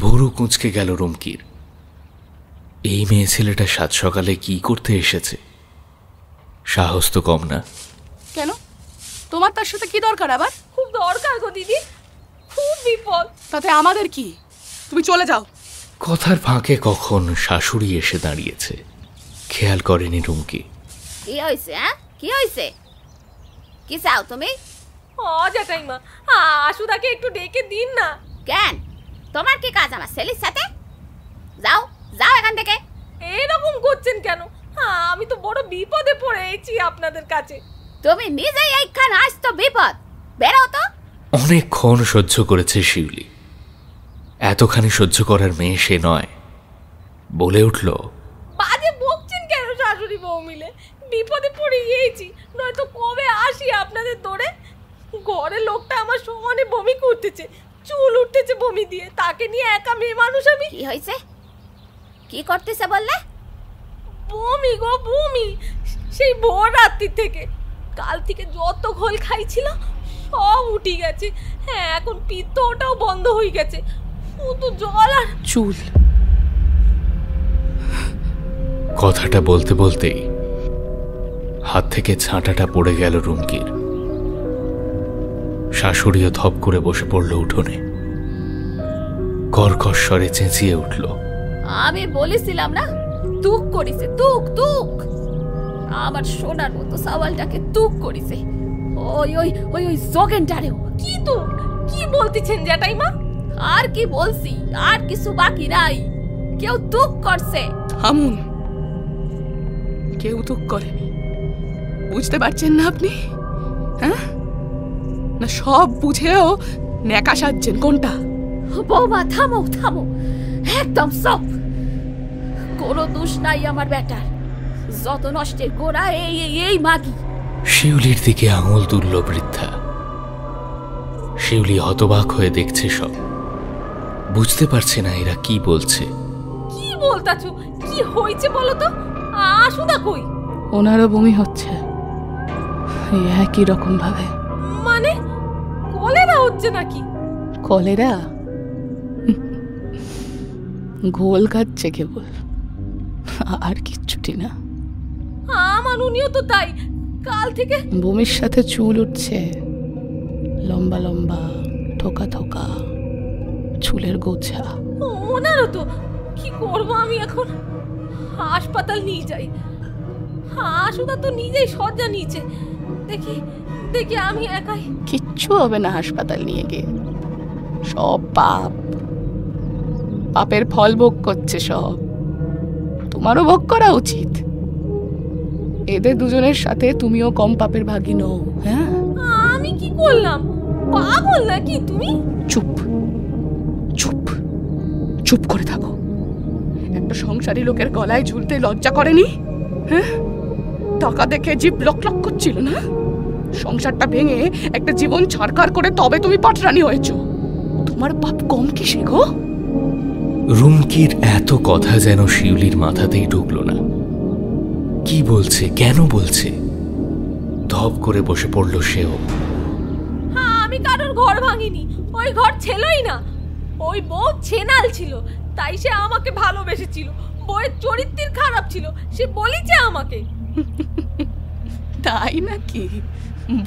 Speaker 3: ভুরু কুঁচকে গেল রুমকির। এই মেয়ে ছেলেটা সাত সকালে কি করতে এসেছে? সাহস তো কম না।
Speaker 7: কেন, তোমার তার সাথে কি দরকার? আবার
Speaker 6: খুব দরকার গো দিদি, খুব বিপদ।
Speaker 7: তাতে আমাদের কি? তুমি চলে যাও।
Speaker 3: কথার ফাঁকে কখন শাশুড়ি এসে দাঁড়িয়েছে, খেয়াল করেনি রুমকি।
Speaker 9: কি হয়েছে? কি হয়েছে? কি চাও তুমি?
Speaker 6: জ্যাঠাইমা, আশুদাকে একটু ডেকে দিন না।
Speaker 9: কেন, তোমার কি কাজ আমার ছেলের সাথে? যাও যাও এখান থেকে।
Speaker 6: এরকম করছেন কেন? আমি তো বড় বিপদে পড়েছি আপনাদের কাছে।
Speaker 9: তুমি নিজেই এইখান আজ তো বিপদ, বেরো তো।
Speaker 3: অনেকক্ষণ সহ্য করেছে শিউলি। এতখানি সহ্য করার মেয়ে সে নয়। বলে উঠল,
Speaker 6: বাজে বকছেন কেন শাশুড়ি বউ মিলে? বিপদে পড়ে গিয়েছি, নয়তো কবে আসি আপনাদের দৌড়ে। ঘরের লোকটা আমার সমানে বমি করতেছে, চুল উঠতেছে বমি দিয়ে। তাকে নিয়ে একা মেয়ে মানুষ আমি।
Speaker 9: কি হয়েছে? কি করতেছে বললে?
Speaker 6: বমি গো বমি, সেই ভোর রাত্রি থেকে। কাল থেকে যত ঘোল খাইছিল সব উঠে গেছে। হ্যাঁ, এখন পিত্ত ওটাও বন্ধ হয়ে গেছে, শুধু জল আর
Speaker 7: চুল।
Speaker 3: কথাটা বলতে বলতেই হাত থেকে ছাঁটাটা পড়ে গেল রুমকির। শাশুড়িও ধপ করে বসে পড়ল উঠোনে। কর্কশ স্বরে চেঁচিয়ে উঠল,
Speaker 9: আমি বলেছিলাম না, তুক করিছে, তুক তুক। আমার সোনার মতো সাওয়ালটাকে তুক করিছে। ওই ওই ওই ওই যোগেনটারেও।
Speaker 6: কি তো কি বলতেছেন জ্যাঠাইমা?
Speaker 9: আর কি বলছি, আর কিছু বাকি নাই। কেউ তুক করছে।
Speaker 7: থামুন, কেউ তুক করেনি। বুঝতে পারছেন না আপনি? হ্যাঁ, না সব বুঝেও নেকা সাজছেন কোনটা?
Speaker 9: বৌমা থামো থামো, একদম সব। কোনো দোষ নাই আমার বেটার। যত নষ্টের গোড়া এই এই মাগি।
Speaker 3: শিউলির দিকে আঙুল তুলল বৃদ্ধা। শিউলি হতবাক হয়ে দেখছে সব, বুঝতে পারছে না এরা কি বলছে।
Speaker 6: কি বলতাছো? কি হয়েছে বলো তো? আশুদা কই?
Speaker 7: ওনারও বমি হচ্ছে, এই একই রকম ভাবে।
Speaker 6: মানে কলেরা হচ্ছে নাকি?
Speaker 7: কলেরা? ঘোল খাচ্ছে কেবল, আর কিচ্ছুটি না।
Speaker 6: উনিও তো তাই, কাল থেকে
Speaker 7: বমির সাথে চুল উঠছে, লম্বা লম্বা থোকা থোকা চুলের গোছা।
Speaker 6: ওনারও তো। কি করবো আমি এখন? হাসপাতাল নিয়ে যাই। হাসুদা তো নিজেই শয্যা নিয়েছে। দেখি দেখি আমি একাই।
Speaker 7: কিচ্ছু হবে না হাসপাতাল নিয়ে গিয়ে, সব পাপ, পাপের ফল ভোগ করছে সব। তোমারও ভোগ করা উচিত। এদের দুজনের সাথে তুমিও কম পাপের ভাগী নও। হ্যাঁ,
Speaker 6: আমি কি করলাম? পাগল নাকি তুমি?
Speaker 7: চুপ চুপ চুপ করে থাকো। একটা সংসারী লোকের গলায় ঝুলতে লজ্জা করেনি? হ্যাঁ, টাকা দেখে জিভ লক লক করছিল না? সংসারটা ভেঙে একটা জীবন ছাড়কার করে তবে তুমি পাটরানি হয়েছো। তোমার পাপ কম কিসে গো?
Speaker 3: রুমকির এত কথা যেন শিউলির মাথাতেই ঢুকলো না। কি বলছে, কেন বলছে? ধপ করে বসে পড়ল সেও।
Speaker 6: আমি কারোর ঘর ভাঙিনি, ওই ঘর ছিলই না। ওই বউ ছেনাল ছিল, তাই সে আমাকে ভালোবেসেছিল। বউয়ের চরিত্রের খারাপ ছিল, সে বলেছে আমাকে।
Speaker 7: তাই নাকি?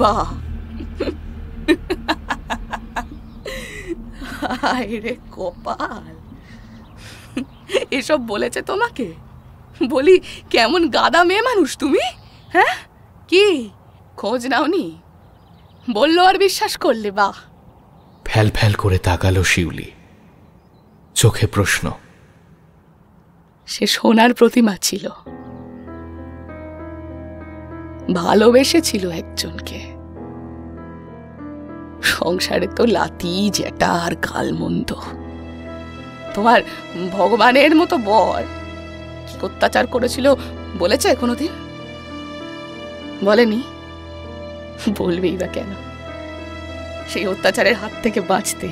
Speaker 7: বাহ, হায় রে কপাল, এসব বলেছে তোমাকে? বলি কেমন গাদা মেয়ে মানুষ তুমি। হ্যাঁ, কি খোঁজ নাওনি? বললো আর বিশ্বাস করলে? বাহ।
Speaker 3: ফ্যাল ফ্যাল করে তাকালো শিউলি, চোখে প্রশ্ন।
Speaker 7: সে সোনার প্রতিমা ছিল, ভালোবেসেছিল একজনকে। সংসারে তো লাতি জেটা আর গালমন্দ। তোমার ভগবানের মতো বর কি অত্যাচার করেছিল বলেছে কোনোদিন? বলেনি? বলবেই বা কেন? সেই অত্যাচারের হাত থেকে বাঁচতে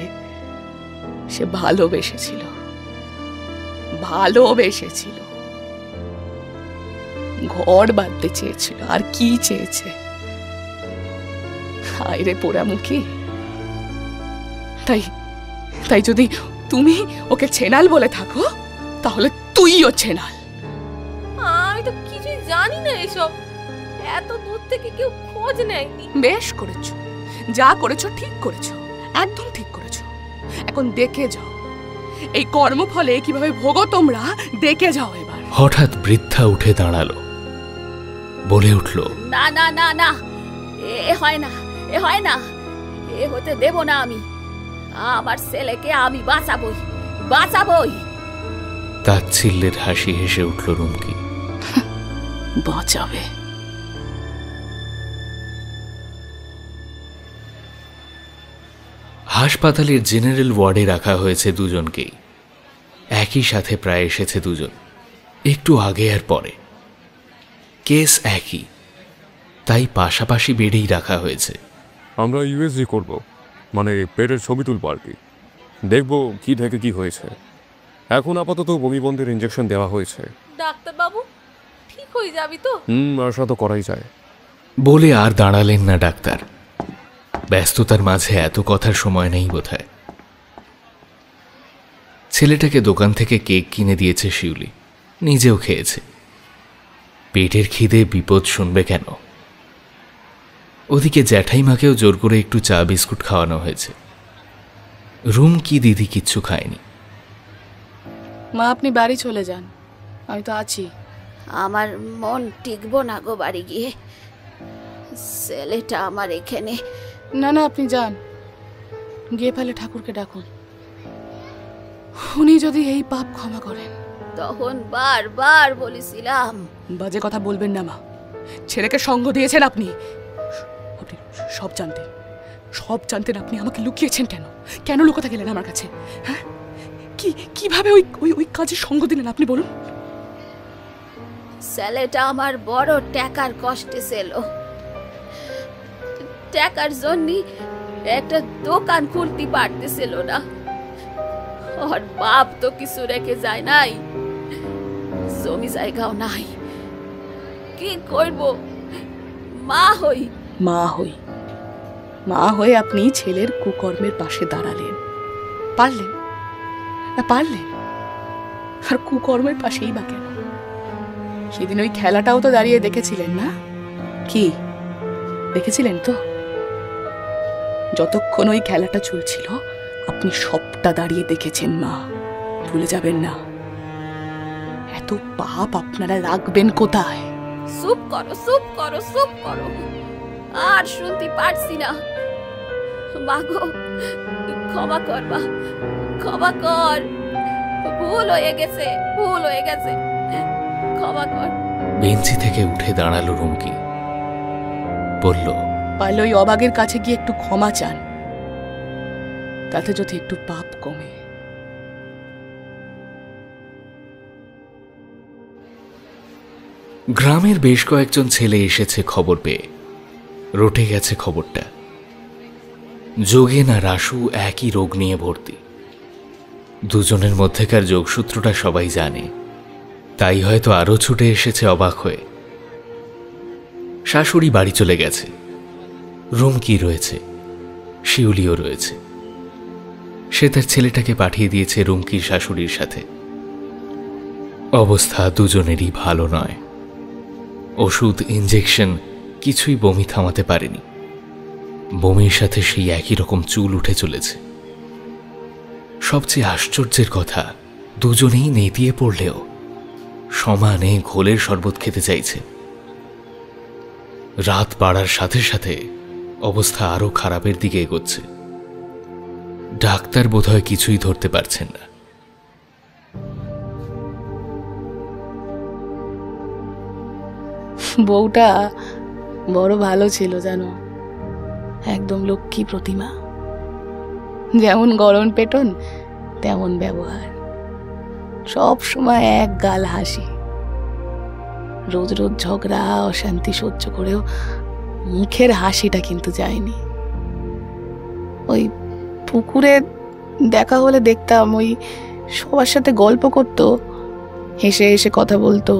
Speaker 7: সে ভালোবেসেছিল, ভালোবেসেছিল। ঘর বাঁধতে চেয়েছিল, আর কি চেয়েছে? হায় রে পোড়ামুখী। তাই তাই যদি তুমি ওকে ছেনাল বলে থাকো, তাহলে তুইও ছেনাল।
Speaker 6: আমি তো কিছুই জানি না এসব। এত দূর থেকে কেউ খোঁজ নেয়নি।
Speaker 7: বেশ করেছো, যা করেছো ঠিক করেছো, একদম ঠিক করেছো। এখন দেখে যাও এই কর্মফলে কিভাবে ভোগো তোমরা, দেখে যাও এবার।
Speaker 3: হঠাৎ বৃদ্ধা উঠে দাঁড়ালো, বলে উঠল,
Speaker 9: না না না না, এ হয় না, এ হয় না, এ হতে দেব না আমি। আমার ছেলেকে আমি বাঁচাবই, বাঁচাবই।
Speaker 3: তাচ্ছিল্যের হাসি হেসে উঠল রুমকি।
Speaker 7: বাঁচাবে?
Speaker 3: হাসপাতালের জেনারেল ওয়ার্ডে রাখা হয়েছে দুজনকেই। একই সাথে প্রায় এসেছে দুজন, একটু আগে আর পরে। কেস একই, তাই পাশাপাশি বেডেই রাখা হয়েছে।
Speaker 12: আমরা ইউএসজি করব, মানে পেটের ছবি তুলব আর কি, দেখবো কি থেকে কি হয়েছে। এখন আপাতত বমি বন্ধের ইঞ্জেকশন দেওয়া হয়েছে।
Speaker 6: ডাক্তার বাবু, ঠিক হয়ে যাবি তো?
Speaker 12: আশা তো করাই যায়।
Speaker 3: বলে আর দাঁড়ালেন না ডাক্তার। ব্যস্ততার মাঝে এত কথার সময় নেই বোধহয়। ছেলেটাকে দোকান থেকে কেক কিনে দিয়েছে শিউলি, নিজেও খেয়েছে। পেটের খিদে বিপদ শুনবে কেন? ওদিকে জ্যাঠাইমাকেও জোর করে একটু চা বিস্কুট খাওয়ানো হয়েছে। রুমকি দিদি কিচ্ছু খায়নি।
Speaker 7: মা, আপনি বাড়ি চলে যান, আমি তো আছি।
Speaker 9: আমার মন টিকবো না গো বাড়ি গিয়ে। ছেলেটা আমার এখানে।
Speaker 7: না না, আপনি যান, গিয়ে ফেলে ঠাকুরকে ডাকুন। উনি যদি এই পাপ ক্ষমা করেন।
Speaker 9: তখন বারবার বলেছিলাম।
Speaker 7: বাজে কথা বলবেন না মা, ছেলেকে সঙ্গ দিয়েছেন আপনি। আপনি সব জানতেন, সব জানতেন। আপনি আমাকে লুকিয়েছেন কেন? কেন লুকোতে গেলেন আমার কাছে? হ্যাঁ, কিভাবে ওই ওই ওই কাজে সঙ্গ দিলেন আপনি বলুন?
Speaker 9: ছেলেটা আমার বড় টাকার কষ্টে ছিল। টাকার জন্য একটা দোকান খুলতে পারতেছিল না। ওর বাপ তো কিছু রেখে যায় নাই, জমি জায়গাও নাই। কি করব? মা হই
Speaker 7: মা হয়ে আপনি ছেলের কুকর্মের পাশে দাঁড়ালেন। পারলেন না? পারলেন। আর কুকর্মের পাশেই বা কেন? সেদিন ওই খেলাটাও তো দাঁড়িয়ে দেখেছিলেন না? কি দেখেছিলেন তো? যতক্ষণ ওই খেলাটা চলছিল আপনি সবটা দাঁড়িয়ে দেখেছেন মা, ভুলে যাবেন না। এত পাপ আপনারা রাখবেন কোথায়?
Speaker 9: চুপ করো, চুপ করো, চুপ করো, আর শুনতে পারছি না। মাগো ক্ষমা কর মা, ক্ষমা কর, ভুল হয়ে গেছে, ভুল হয়ে গেছে, ক্ষমা কর।
Speaker 3: বেঞ্চি থেকে উঠে দাঁড়ালো রুমকি, বলল,
Speaker 7: পারলে ওই অবাগের কাছে গিয়ে একটু ক্ষমা চান, তাতে যদি একটু পাপ কমে।
Speaker 3: গ্রামের বেশ কয়েকজন ছেলে এসেছে খবর পেয়ে। রটে গেছে খবরটা। যোগেন আর রাসু একই রোগ নিয়ে ভর্তি। দুজনের মধ্যেকার যোগসূত্রটা সবাই জানে, তাই হয়তো আরো ছুটে এসেছে অবাক হয়ে। শাশুড়ি বাড়ি চলে গেছে, রুমকি রয়েছে, শিউলিও রয়েছে। সে তার ছেলেটাকে পাঠিয়ে দিয়েছে রুমকির শাশুড়ির সাথে। অবস্থা দুজনেরই ভালো নয়। ওষুধ, ইঞ্জেকশন কিছুই বমি থামাতে পারেনি। বমির সাথে সেই একই রকম চুল উঠে চলেছে। সবচেয়ে আশ্চর্যের কথা, দুজনেই নেতিয়ে পড়লেও সমানে ঘোলের শরবত খেতে চাইছে। রাত বাড়ার সাথে সাথে অবস্থা আরো খারাপের দিকে এগোচ্ছে। ডাক্তার বোধহয় কিছুই ধরতে পারছেন না।
Speaker 7: বউটা বড় ভালো ছিল জানো, একদম লক্ষ্মী প্রতিমা। যেমন গরম পেটন তেমন ব্যবহার, সব সময় এক গাল হাসি। রোজ রোজ ঝগড়া অশান্তি সহ্য করেও মুখের হাসিটা কিন্তু যায়নি। ওই পুকুরে দেখা হলে দেখতাম ওই সবার সাথে গল্প করতো, হেসে হেসে কথা বলতো,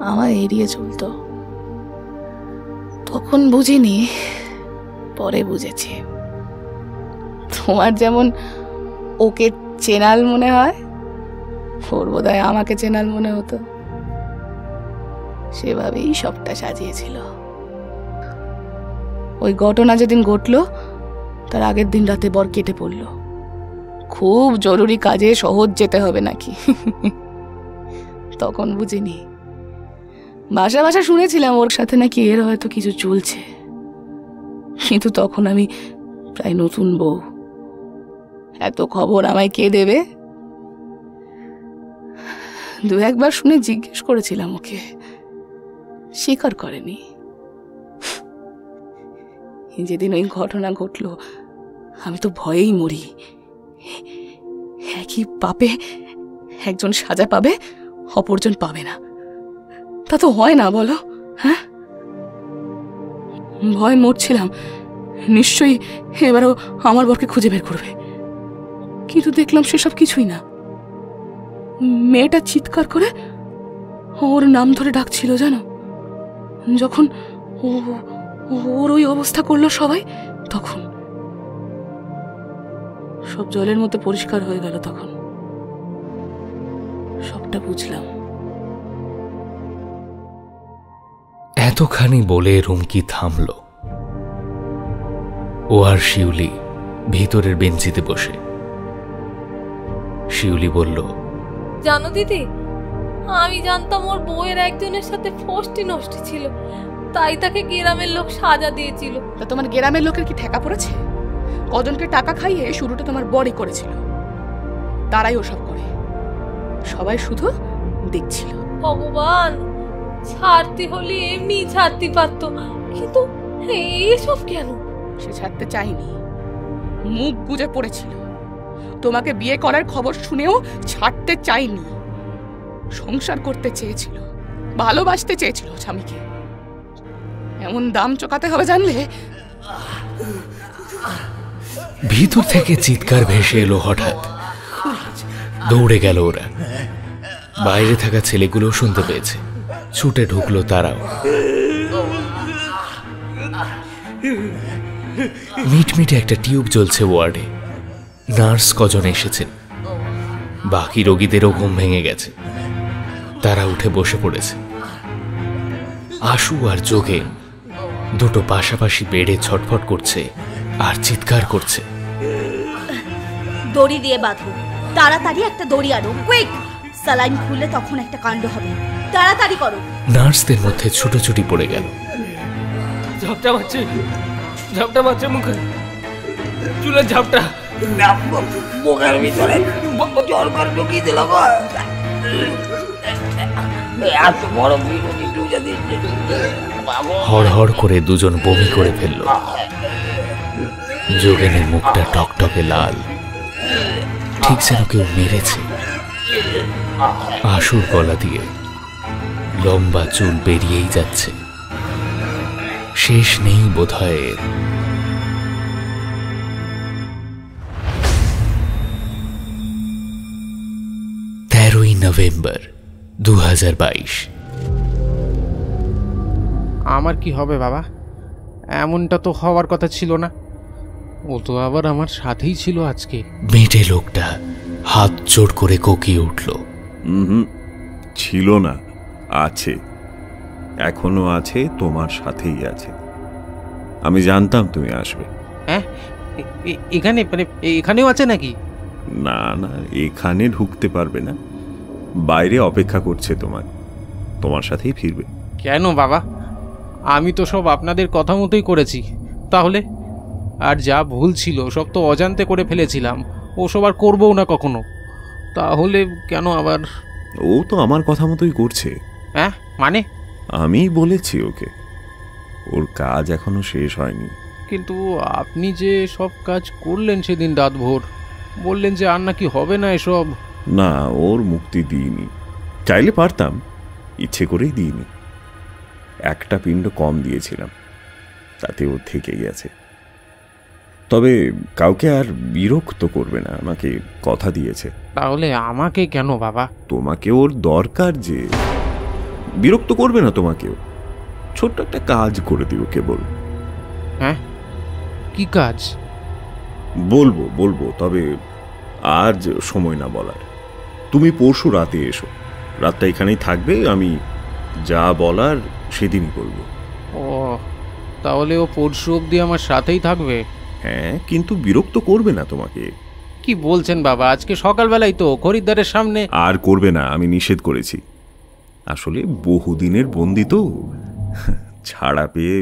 Speaker 7: আমায় এড়িয়ে চলতো। তখন বুঝিনি, পরে বুঝেছি। তোমার যেমন ওকে চেনাল মনে হয়, ওর বোধহয় আমাকে চেনাল মনে হতো। সেভাবেই সবটা সাজিয়েছিল। ওই ঘটনা যেদিন ঘটলো তার আগের দিন রাতে বর কেটে পড়ল। খুব জরুরি কাজে সহজ যেতে হবে নাকি। তখন বুঝিনি। ভাষা ভাষা শুনেছিলাম ওর সাথে নাকি এর হয়তো কিছু চলছে, কিন্তু তখন আমি প্রায় নতুন বউ। এত খবর আমায় কে দেবে? দু একবার শুনে জিজ্ঞেস করেছিলাম ওকে, স্বীকার করেনি। যেদিন ওই ঘটনা ঘটলো আমি তো ভয়েই মরি। একই পাপে একজন সাজা পাবে, অপরজন পাবে না, তা তো হয় না বলো? হ্যাঁ, ভয় মরছিলাম নিশ্চয়ই এবারও আমার বরকে খুঁজে বের করবে। কিন্তু দেখলাম সেসব কিছুই না। মেয়েটা চিৎকার করে ওর নাম ধরে ডাকছিল জানো। যখন ওর ওই অবস্থা করলো সবাই, তখন সব জলের মধ্যে পরিষ্কার হয়ে গেল। তখন সবটা বুঝলাম।
Speaker 3: এতখানি বলে রুমকি থামল। ও আর শিউলি ভিতরের বেঞ্চিতে বসে। শিউলি বলল,
Speaker 6: জানো দিদি, আমি জানতাম ওর বউয়ের একজনের সাথে ফষ্টি নষ্টি ছিল, তাই তাকে গ্রামের লোক সাজা দিয়েছিল।
Speaker 7: তা তোমার গ্রামের লোকের কি ঠেকা পড়েছে? কজনকে টাকা খাইয়ে শুরুটা তোমার বড়ই করেছিল, তারাই ওসব করে। সবাই শুধু দেখছিল।
Speaker 6: ভগবান, ছাড়তে হলে এমনি ছাড়তে পারতো, কিন্তু এসব কেন?
Speaker 7: সে ছাড়তে চাইনি, মুখ গুজে পড়েছিল। তোমাকে বিয়ে করার খবর শুনেও ছাড়তে চাইনি। সংসার করতে চেয়েছিল, ভালোবাসতে চেয়েছিল স্বামীকে। এমন দাম চোকাতে হবে জানলে।
Speaker 3: ভিতর থেকে চিৎকার ভেসে এলো হঠাৎ। দৌড়ে গেল ওরা। বাইরে থাকা ছেলেগুলো শুনতে পেয়েছে, ছুটে ঢুকলো তারাও। মিটমিটে একটা টিউব জ্বলছে ওয়ার্ডে। নার্স কজন এসেছেন, বাকি রোগীদেরও ঘুম ভেঙে গেছে। তারা উঠে বসে পড়েছে। আশু আর যোগেন দুটো পাশাপাশি বেডে ছটফট করছে আর চিৎকার করছে।
Speaker 9: দড়ি দিয়ে বাঁধো, তাড়াতাড়ি একটা দড়ি আনো, কুইক! স্যালাইন খুললে তখন একটা কাণ্ড হবে, তাড়াতাড়ি করো।
Speaker 3: নার্সদের মধ্যে ছুটোছুটি পড়ে গেল।
Speaker 8: ঝাপটা মারছে মুখে, চুলের ঝাপটা
Speaker 5: মুখের ভিতরে জল করে ঢুকিয়ে দিল। এত বড় বিরোধী টুজে দিচ্ছে।
Speaker 3: হড়হড় করে দুজন বমি করে ফেলল। যোগেনের মুখটা টকটকে লাল, ঠিক যেন কেউ মেরেছে। আশুর গলা দিয়ে লম্বা চুল বেরিয়েই যাচ্ছে, শেষ নেই বোধহয় এর। নভেম্বর 2022।
Speaker 2: আমার কি হবে বাবা? এমনটা তো হওয়ার কথা ছিল না। ও তো আবার আমার সাথেই ছিল আজকে।
Speaker 3: মেটে লোকটা হাত জোড় করে কোকিয়ে উঠল।
Speaker 1: ছিল না, আছে, এখনো আছে, তোমার সাথেই আছে। আমি জানতাম তুমি আসবে।
Speaker 2: হ্যাঁ, এখানে মানে এখানেও আছে নাকি?
Speaker 1: না না, এখানে ঢুকতে পারবে না, বাইরে অপেক্ষা করছে তোমার সাথেই ফিরবে।
Speaker 2: কেন বাবা? আমি তো সব আপনাদের কথা মতোই করেছি। তাহলে আর যা ভুল ছিল সব তো অজান্তে করে ফেলেছিলাম, ওসব আর করবো না কখনো। তাহলে কেন আবার?
Speaker 1: ও তো আমার কথা মতোই করছে।
Speaker 2: হ্যাঁ মানে?
Speaker 1: আমি বলেছি ওকে, ওর কাজ এখনো শেষ হয়নি।
Speaker 2: কিন্তু আপনি যে সব কাজ করলেন সেদিন রাত ভোর, বললেন যে আর নাকি হবে না এসব।
Speaker 1: না, ওর মুক্তি দিইনি, চাইলে পারতাম, ইচ্ছে করেই দিইনি। একটা পিণ্ড কম দিয়েছিলাম, তাতে ও থেকে গেছে। তবে কাউকে আর বিরক্ত করবে না, আমাকে কথা দিয়েছে।
Speaker 2: তাহলে আমাকে কেন বাবা?
Speaker 1: তোমাকে ওর দরকার যে, বিরক্ত করবে না তোমাকেও। ছোট্ট একটা কাজ করে দিও কেবল।
Speaker 2: হ্যাঁ, কি কাজ?
Speaker 1: বলবো, তবে আজ সময় না বলার। তুমি পরশু রাতে এসো, রাতটা এখানেই থাকবে, আমি যা বলার সেদিনই বলবো।
Speaker 2: ও, তাহলে ও পরশু অবধি আমার সাথেই থাকবে?
Speaker 1: হ্যাঁ, কিন্তু বিরক্ত করবে না তোমাকে।
Speaker 2: কি বলছেন বাবা? আজকে সকালবেলায় তো খরিদ্দারের সামনে।
Speaker 1: আর করবে না, আমি নিষেধ করেছি। আসলে বহুদিনের বন্দি তো, ছাড়া পেয়ে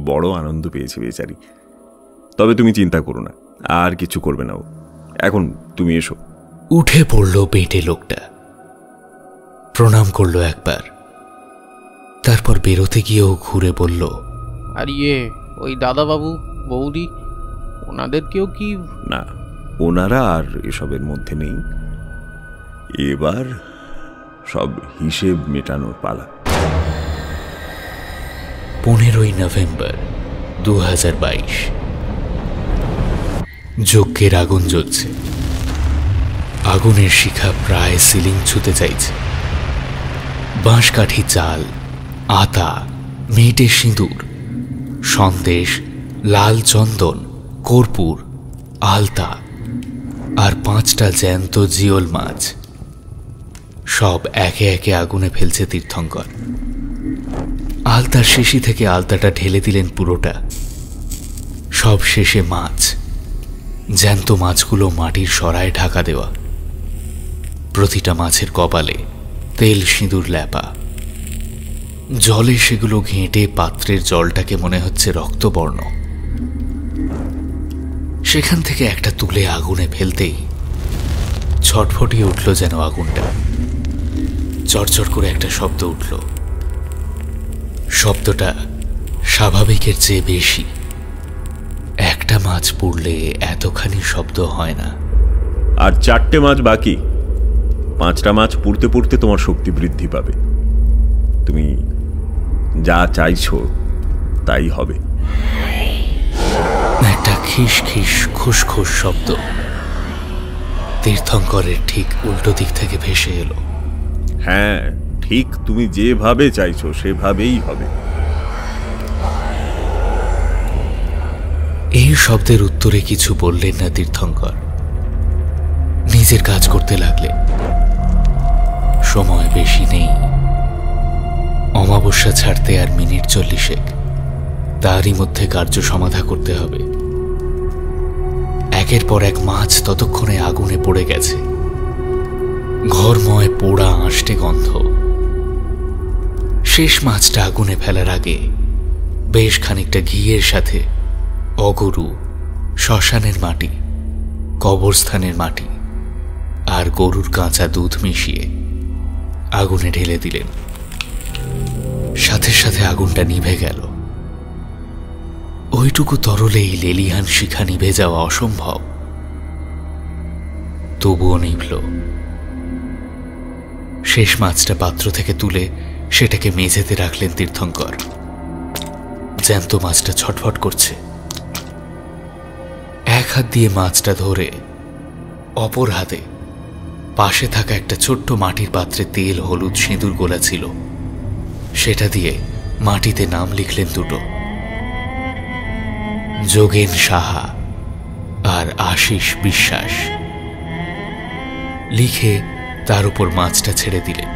Speaker 1: বড় আনন্দ পেয়েছে বেচারি। তবে তুমি চিন্তা করো না, আর কিছু করবে না ও। এখন তুমি এসো।
Speaker 3: উঠে পড়ল বেটে লোকটা, প্রণাম করলো একবার, তারপর বেরোতে গিয়েও ঘুরে বলল,
Speaker 2: আর ওই দাদাবাবু বৌদি, ওনাদেরকেও কি?
Speaker 1: না, ওনারা আর এসবের মধ্যে নেই। এবার সব হিসেব মেটানোর পালা।
Speaker 3: 15 নভেম্বর 2022। যজ্ঞের আগুন জ্বলছে, আগুনের শিখা প্রায় সিলিং ছুতে চাইছে। বাঁশকাঠি চাল, আতা, মেটে সিঁদুর, সন্দেশ, লাল চন্দন, কর্পূর, আলতা আর 5টা জ্যান্ত জিওল মাছ, সব একে একে আগুনে ফেলছে তীর্থঙ্কর। আলতার শিশি থেকে আলতাটা ঢেলে দিলেন পুরোটা। সব শেষে মাছ, জ্যান্ত মাছগুলো মাটির সরায় ঢাকা দেওয়া। প্রতিটা মাছের কপালে তেল সিঁদুর ল্যাপা। জলে সেগুলো ঘেঁটে পাত্রের জলটাকে মনে হচ্ছে রক্তবর্ণ। সেখান থেকে একটা তুলে আগুনে ফেলতেই ছটফটিয়ে উঠল যেন আগুনটা। চরচর করে একটা শব্দ উঠল। শব্দটা স্বাভাবিকের চেয়ে বেশি। একটা মাছ পুড়লে এতখানি শব্দ হয় না।
Speaker 1: আর 4টে মাছ বাকি। 5টা মাছ পুড়তে পুড়তে তোমার শক্তি বৃদ্ধি পাবে। তুমি যা চাইছো তাই হবে।
Speaker 3: একটা খিস খিস খুসখুস শব্দ তীর্থঙ্করের ঠিক উল্টো দিক থেকে ভেসে এলো।
Speaker 1: হ্যাঁ, ঠিক তুমি যেভাবে চাইছো সেভাবেই হবে।
Speaker 3: এই শব্দের উত্তরে কিছু বললেন না তীর্থঙ্কর, নিজের কাজ করতে লাগলেন। সময় বেশি নেই। অমাবস্যা ছাড়তে আর মিনিট 40, তারই মধ্যে কার্য সমাধা করতে হবে। একের পর এক মাছ ততক্ষণে আগুনে পড়ে গেছে, ঘরময় পোড়া আঁশটে গন্ধ। শেষ মাছটা আগুনে ফেলার আগে বেশ খানিকটা ঘিয়ের সাথে অগরু, শ্মশানের মাটি, কবরস্থানের মাটি আর গরুর কাঁচা দুধ মিশিয়ে আগুনে ঢেলে দিলেন। সাথে সাথে আগুনটা নিভে গেল। ওইটুকু তরলেই লেলিহান শিখা নিভে যাওয়া অসম্ভব, তবুও নিভল। শেষ মাছটা পাত্র থেকে তুলে সেটাকে মেঝেতে রাখলেন তীর্থঙ্কর। জ্যান্ত মাছটা ছটফট করছে। এক হাত দিয়ে মাছটা ধরে অপর হাতে পাশে থাকা একটা ছোট্ট মাটির পাত্রে তেল, হলুদ, সিঁদুর গোলা ছিল, সেটা দিয়ে মাটিতে নাম লিখলেন দুটো, যোগেন সাহা আর আশিস বিশ্বাস। লিখে তার উপর মাছটা ছেড়ে দিলেন।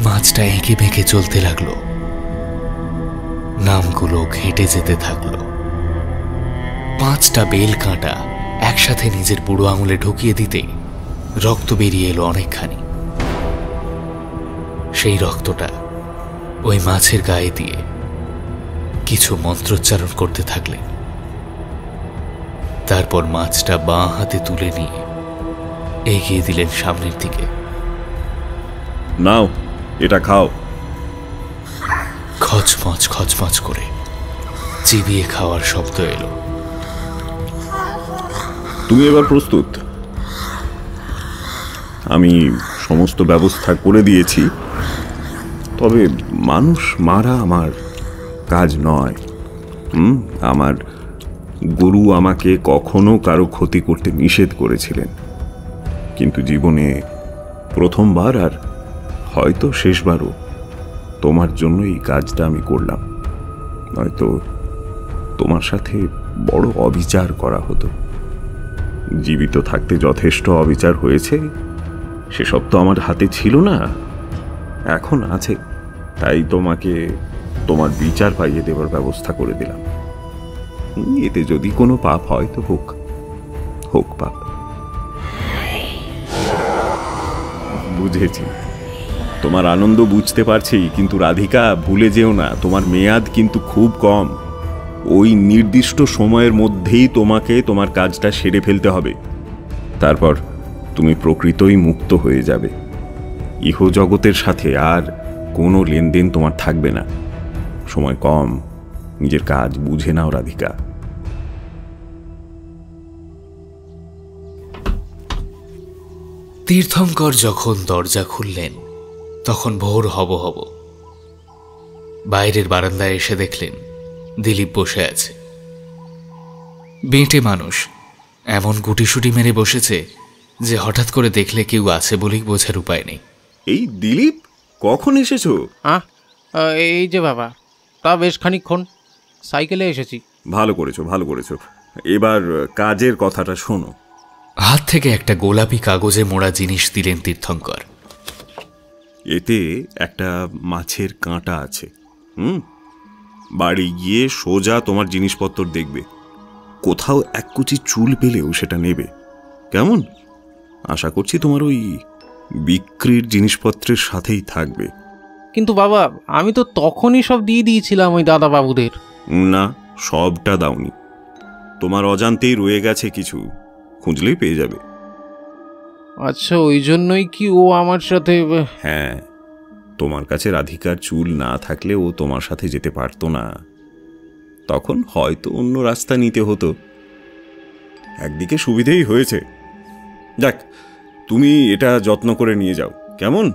Speaker 3: মাছটা এঁকে বেঁকে চলতে লাগলো, নামগুলো ঘেঁটে যেতে থাকলো। 5টা বেল কাঁটা একসাথে নিজের বুড়ো আঙুলে ঢুকিয়ে দিতেই রক্ত বেরিয়ে এলো অনেকখানি। সেই রক্তটা ওই মাছের গায়ে দিয়ে কিছু মন্ত্রোচ্চারণ করতে থাকলেন। তারপর মাছটা বাঁ হাতে তুলে নিয়ে এগিয়ে দিলেন সামনের দিকে।
Speaker 1: নাও, এটা খাও।
Speaker 3: খচমচ খচমচ করে চিবিয়ে খাওয়ার শব্দ এলো।
Speaker 1: তুমি এবার প্রস্তুত? আমি সমস্ত ব্যবস্থা করে দিয়েছি, তবে মানুষ মারা আমার কাজ নয়। আমার গুরু আমাকে কখনো কারো ক্ষতি করতে নিষেধ করেছিলেন, কিন্তু জীবনে প্রথমবার আর হয়তো শেষবারও তোমার জন্য এই কাজটা আমি করলাম। নয়তো তোমার সাথে বড় অবিচার করা হতো। জীবিত থাকতে যথেষ্ট অবিচার হয়েছে, সেসব তো আমার হাতে ছিল না, এখন আছে। তাই তোমাকে তোমার বিচার পাইয়ে দেবার ব্যবস্থা করে দিলাম। এতে যদি কোনো পাপ হয় তো হোক, হোক পাপ। বুঝেছি, তোমার আনন্দ বুঝতে পারছি, কিন্তু রাধিকা ভুলে যেও না, তোমার মেয়াদ কিন্তু খুব কম। ওই নির্দিষ্ট সময়ের মধ্যেই তোমাকে তোমার কাজটা সেরে ফেলতে হবে। তারপর তুমি প্রকৃতই মুক্ত হয়ে যাবে। ইহজগতের সাথে আর কোনো লেনদেন তোমার থাকবে না। সময় কম, নিজের কাজ বুঝে নাও রাধিকা।
Speaker 3: তীর্থঙ্কর যখন দরজা খুললেন তখন ভোর হব হব। বাইরের বারান্দায় এসে দেখলেন দিলীপ বসে আছে। বেঁটে মানুষ, এমন গুটিসুটি মেরে বসেছে যে হঠাৎ করে দেখলে কেউ আছে বলেই বোঝার উপায় নেই।
Speaker 1: এই দিলীপ, কখন এসেছো?
Speaker 2: এই যে বাবা, তা বেশ খানিকক্ষণ, সাইকেলে এসেছি।
Speaker 1: ভালো করেছো, ভালো করেছো। এবার কাজের কথাটা শোনো।
Speaker 3: হাত থেকে একটা গোলাপি কাগজে মোড়া জিনিস দিলেন তীর্থঙ্কর।
Speaker 1: এতে একটা মাছের কাঁটা আছে। বাড়ি গিয়ে সোজা তোমার জিনিসপত্র দেখবে, কোথাও এক কুচি চুল পেলেও সেটা নেবে, কেমন? আশা করছি তোমার ওই বিক্রির জিনিসপত্রের সাথেই থাকবে।
Speaker 2: কিন্তু বাবা, আমি তো তখনই সব দিয়ে দিয়েছিলাম ওই দাদা বাবুদের।
Speaker 1: না, সবটা দাওনি, তোমার অজান্তেই রয়ে গেছে কিছু, খুঁজলেই পেয়ে যাবে।
Speaker 2: আচ্ছা, ওই জন্যই কি ও আমার সাথে?
Speaker 1: হ্যাঁ, তোমার কাছে রাধিকার চুল না থাকলে ও তোমার সাথে যেতে পারতো না। তখন হয়তো অন্য রাস্তা নিতে হতো। একদিকে সুবিধেই হয়েছে। যাক, তুমি এটা যত্ন করে নিয়ে যাও, কেমন?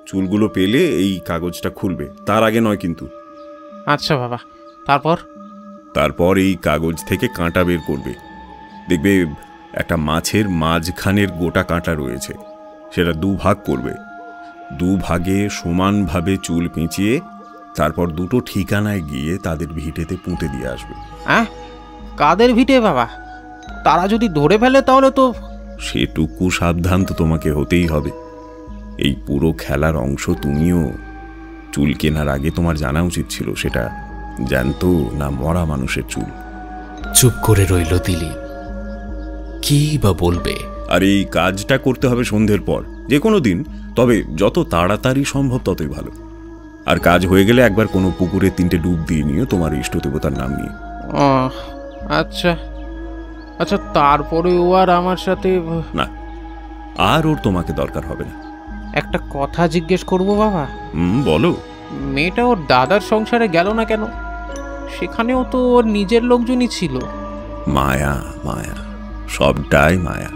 Speaker 1: চুলগুলো পেলে এই কাগজটা খুলবে, তার আগে নয় কিন্তু।
Speaker 2: আচ্ছা বাবা। তারপর?
Speaker 1: তারপর এই কাগজ থেকে কাঁটা বের করবে। দেখবে একটা মাছের মাঝখানের গোটা কাঁটা রয়েছে, সেটা 2 ভাগ করবে। 2 ভাগে সমানভাবে চুল পেঁচিয়ে তারপর 2টো ঠিকানায় গিয়ে তাদের ভিটেতে পুঁতে দিয়ে আসবে।
Speaker 2: কাদের ভিটে বাবা? তারা যদি ধরে ফেলে তাহলে তো?
Speaker 1: সেটুকু সাবধান তো তোমাকে হতেই হবে। এই পুরো খেলার অংশ তুমিও। চুল কেনার আগে তোমার জানা উচিত ছিল সেটা জ্যান্ত না মরা মানুষের চুল।
Speaker 3: চুপ করে রইল দিলীপ। কি বা বলবে?
Speaker 1: আর এই কাজটা করতে হবে সন্ধ্যের পর, যে কোনো দিন, তবে যত তাড়াতাড়ি সম্ভব ততই ভালো। আর কাজ হয়ে গেলে একবার কোনো পুকুরে 3টে ডুব দিয়ে নিও তোমার ইষ্ট দেবতার নাম নিয়ে।
Speaker 2: আচ্ছা আচ্ছা, তারপরে ও আর আমার সাথে
Speaker 1: না, আর ওর তোমাকে দরকার হবে না।
Speaker 2: একটা কথা জিজ্ঞেস করব বাবা।
Speaker 1: বলো।
Speaker 2: মেয়েটা ওর দাদার সংসারে গেল না কেন? সেখানেও তো ওর নিজের লোকজনই ছিল।
Speaker 1: মায়া, মায়া, সবটাই মায়া।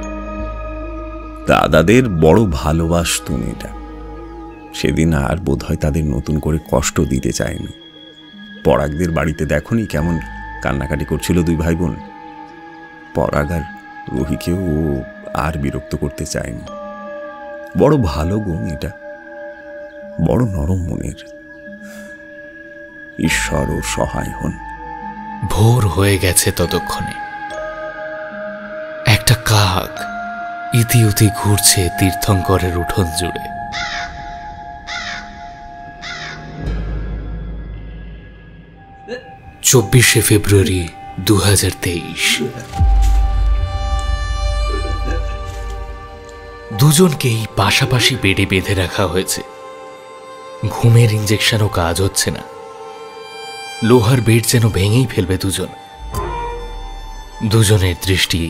Speaker 1: দাদাদের বড় ভালোবাসত মেয়েটা। সেদিন আর বোধহয় তাদের নতুন করে কষ্ট দিতে চায়নি। পরাগদের বাড়িতে দেখনি কেমন কান্নাকাটি করছিল দুই ভাই বোন। পরাগ আর রুহিকেও ও আর বিরক্ত করতে চায়নি। বড় ভালো গো মেয়েটা, বড় নরম মনের। ঈশ্বর ওর সহায় হন।
Speaker 3: ভোর হয়ে গেছে ততক্ষণে। একটা কাক ইতিউতি ঘুরছে তীর্থঙ্করের উঠোন জুড়ে। চব্বিশে ফেব্রুয়ারি 2023। দুজনকেই পাশাপাশি বেডে বেঁধে রাখা হয়েছে। ঘুমের ইঞ্জেকশনও কাজ হচ্ছে না। লোহার বেড যেন ভেঙেই ফেলবে দুজন। দুজনের দৃষ্টি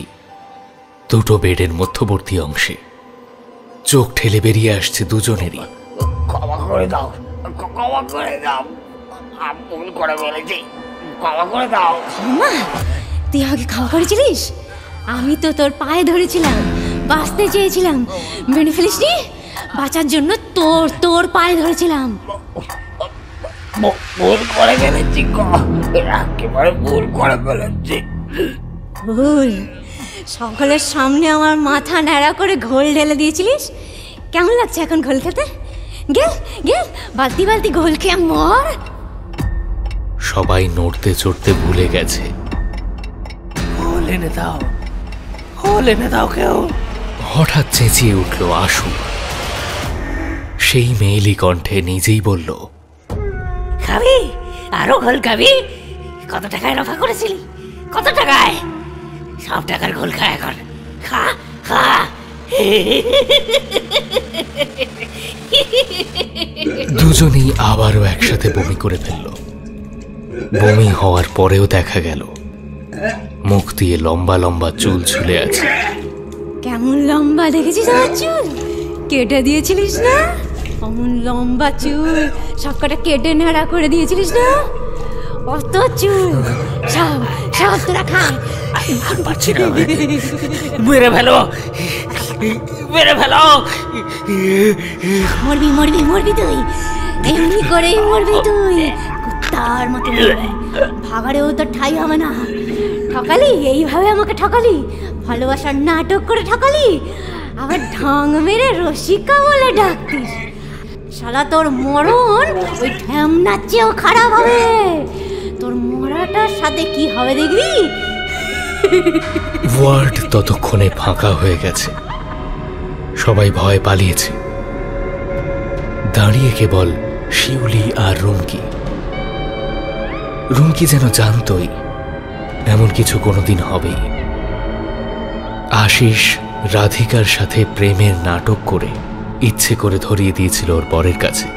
Speaker 3: দুটো বেডের মধ্যবর্তী অংশে। চোখ ঠেলে বেরিয়ে আসছে দুজনেরই।
Speaker 5: ক্ষমা করে দাও, ক্ষমা করে দাও, ভুল করে বলেছি, ক্ষমা করে দাও।
Speaker 9: মা, তুই আগে খাওয়া করেছিলিস? আমি তো তোর পায়ে ধরেছিলাম, বাঁচতে চেয়েছিলাম, মেনে ফেলিসনি? বাঁচার জন্য তোর পায়ে ধরেছিলাম।
Speaker 5: ভুল করে ফেলেছি, একেবারে ভুল করে ফেলেছি।
Speaker 9: ভুল? সকলের সামনে আমার মাথা ন্যাড়া করে ঘোল ঢেলে দিয়েছিলিস। কেমন লাগছে এখন ঘোল খেতে? গেল গেল, বালতি বালতি ঘোল খেয়ে মর।
Speaker 3: সবাই নড়তে চড়তে ভুলে গেছে।
Speaker 8: হোল এনে দাও, হোল এনে দাও কেউ।
Speaker 3: হঠাৎ চেঁচিয়ে উঠল আশু। সেই মেয়েলি কণ্ঠে নিজেই বলল,
Speaker 6: খাবি? আরো ঘোল খাবি? কত টাকায় রফা করেছিলি? কত টাকায়? সব টাকার ঘোল খা এখন, খা খা।
Speaker 3: দুজনেই আবারও একসাথে বমি করে ফেলল। বমি হওয়ার পরেও দেখা গেল মুখ দিয়ে লম্বা লম্বা চুল ঝুলে আছে।
Speaker 9: কেমন লম্বা দেখেছিস আমার চুল? কেটে দিয়েছিলিস না? অমন লম্বা চুল সবকটা কেটে ন্যাড়া করে দিয়েছিলিস না? অত চুল সব সব তোরা খা।
Speaker 8: পারছি না, মেরে ফেলো, মেরে ফেলো।
Speaker 9: মরবি মরবি মরবি তুই, এমনি করেই মরবি তুই। কুত্তার মতো ভাগাড়েও তো ঠাই হবে না। ঠকালি, এইভাবে আমাকে ঠকালি, ভালোবাসার নাটক করে ঠকালি, আবার ঢং মেরে রসিকা বলে ডাকতিস। শালা তোর মরণ ওই ঢ্যামনার চেয়েও খারাপ হবে। তোর মরাটার সাথে কি হবে দেখবি।
Speaker 3: ওয়ার্ড ততক্ষণে ফাঁকা হয়ে গেছে। সবাই ভয় পালিয়েছে। দাঁড়িয়ে কেবল শিউলি আর রুমকি। রুমকি যেন জানতই এমন কিছু কোনোদিন হবেই। আশিস রাধিকার সাথে প্রেমের নাটক করে ইচ্ছে করে ধরিয়ে দিয়েছিল ওর বরের কাছে।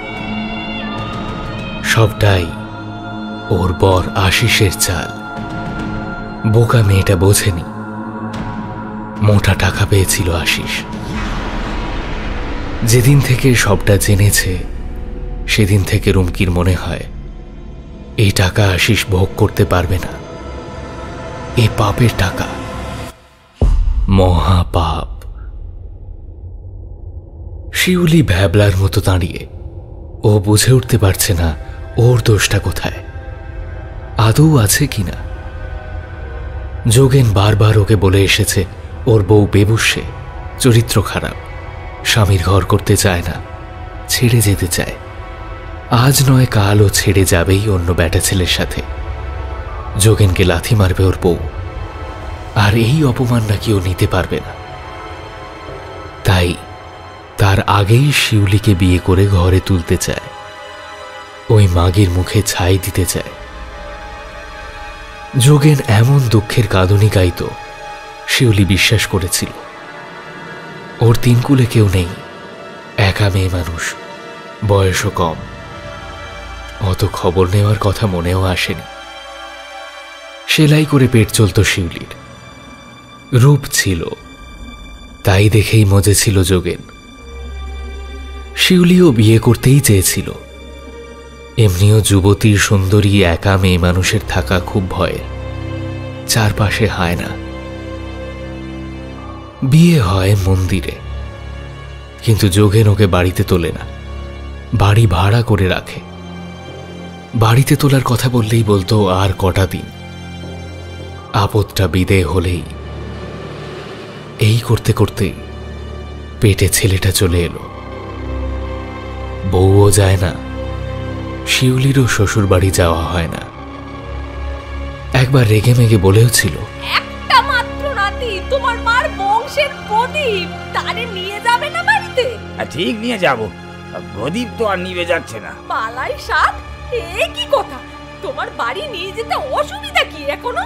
Speaker 3: সবটাই ওর বর আশিসের চাল। বোকা মেয়েটা বোঝেনি মোটা টাকা পেয়েছিল আশিস। যেদিন থেকে সবটা জেনেছে সেদিন থেকে রুমকির মনে হয় এই টাকা আশিস ভোগ করতে পারবে না। এ পাপের টাকা, মহাপাপ। শিউলি ভ্যাবলার মতো দাঁড়িয়ে। ও বুঝে উঠতে পারছে না ওর দোষটা কোথায়, আদৌ আছে কিনা। যোগেন বারবার ওকে বলে এসেছে ওর বউ বেবুসে, চরিত্র খারাপ, স্বামীর ঘর করতে চায় না, ছেড়ে যেতে চায়। আজ নয় কাল ও ছেড়ে যাবেই অন্য ব্যাটা ছেলের সাথে। যোগেনকে লাথি মারবে ওর বউ, আর এই অপমান নাকি ও নিতে পারবে না। তাই তার আগেই শিউলিকে বিয়ে করে ঘরে তুলতে চায়, ওই মাগির মুখে ছাই দিতে চায়। যোগেন এমন দুঃখের কাঁদুনি গাইত, শিউলি বিশ্বাস করেছিল। ওর তিনকুলে কেউ নেই, একা মেয়ে মানুষ, বয়সও কম, অত খবর নেওয়ার কথা মনেও আসেনি। সেলাই করে পেট চলত শিউলির, রূপ ছিল, তাই দেখেই মজেছিল যোগেন। শিউলিও বিয়ে করতেই চেয়েছিল, এমনিও যুবতীর সুন্দরী একা মেয়ে মানুষের থাকা খুব ভয়ের, চারপাশে হয় না। বিয়ে হয় মন্দিরে, কিন্তু যোগেন ওকে বাড়িতে তোলে না, বাড়ি ভাড়া করে রাখে। বাড়িতে তোলার কথা বললেই বলতো আর কটা দিন, আপদটা বিদেয় হলেই। এই করতে করতে পেটে ছেলেটা চলে এলো। বউও যায় না, শিউলিরও শ্বশুর বাড়ি যাওয়া হয় না। একবার রেগে মেগে বলেও ছিল,
Speaker 6: একটা মাত্র নাতি, তোমার মার বংশের প্রদীপ, তারে নিয়ে যাবে না বাড়িতে?
Speaker 5: ঠিক নিয়ে যাব, প্রদীপ তো আর নিবে যাচ্ছে না।
Speaker 6: পালাই সাত, এ কি কথা? তোমার বাড়ি নিয়ে যেতে অসুবিধা কি এখনো?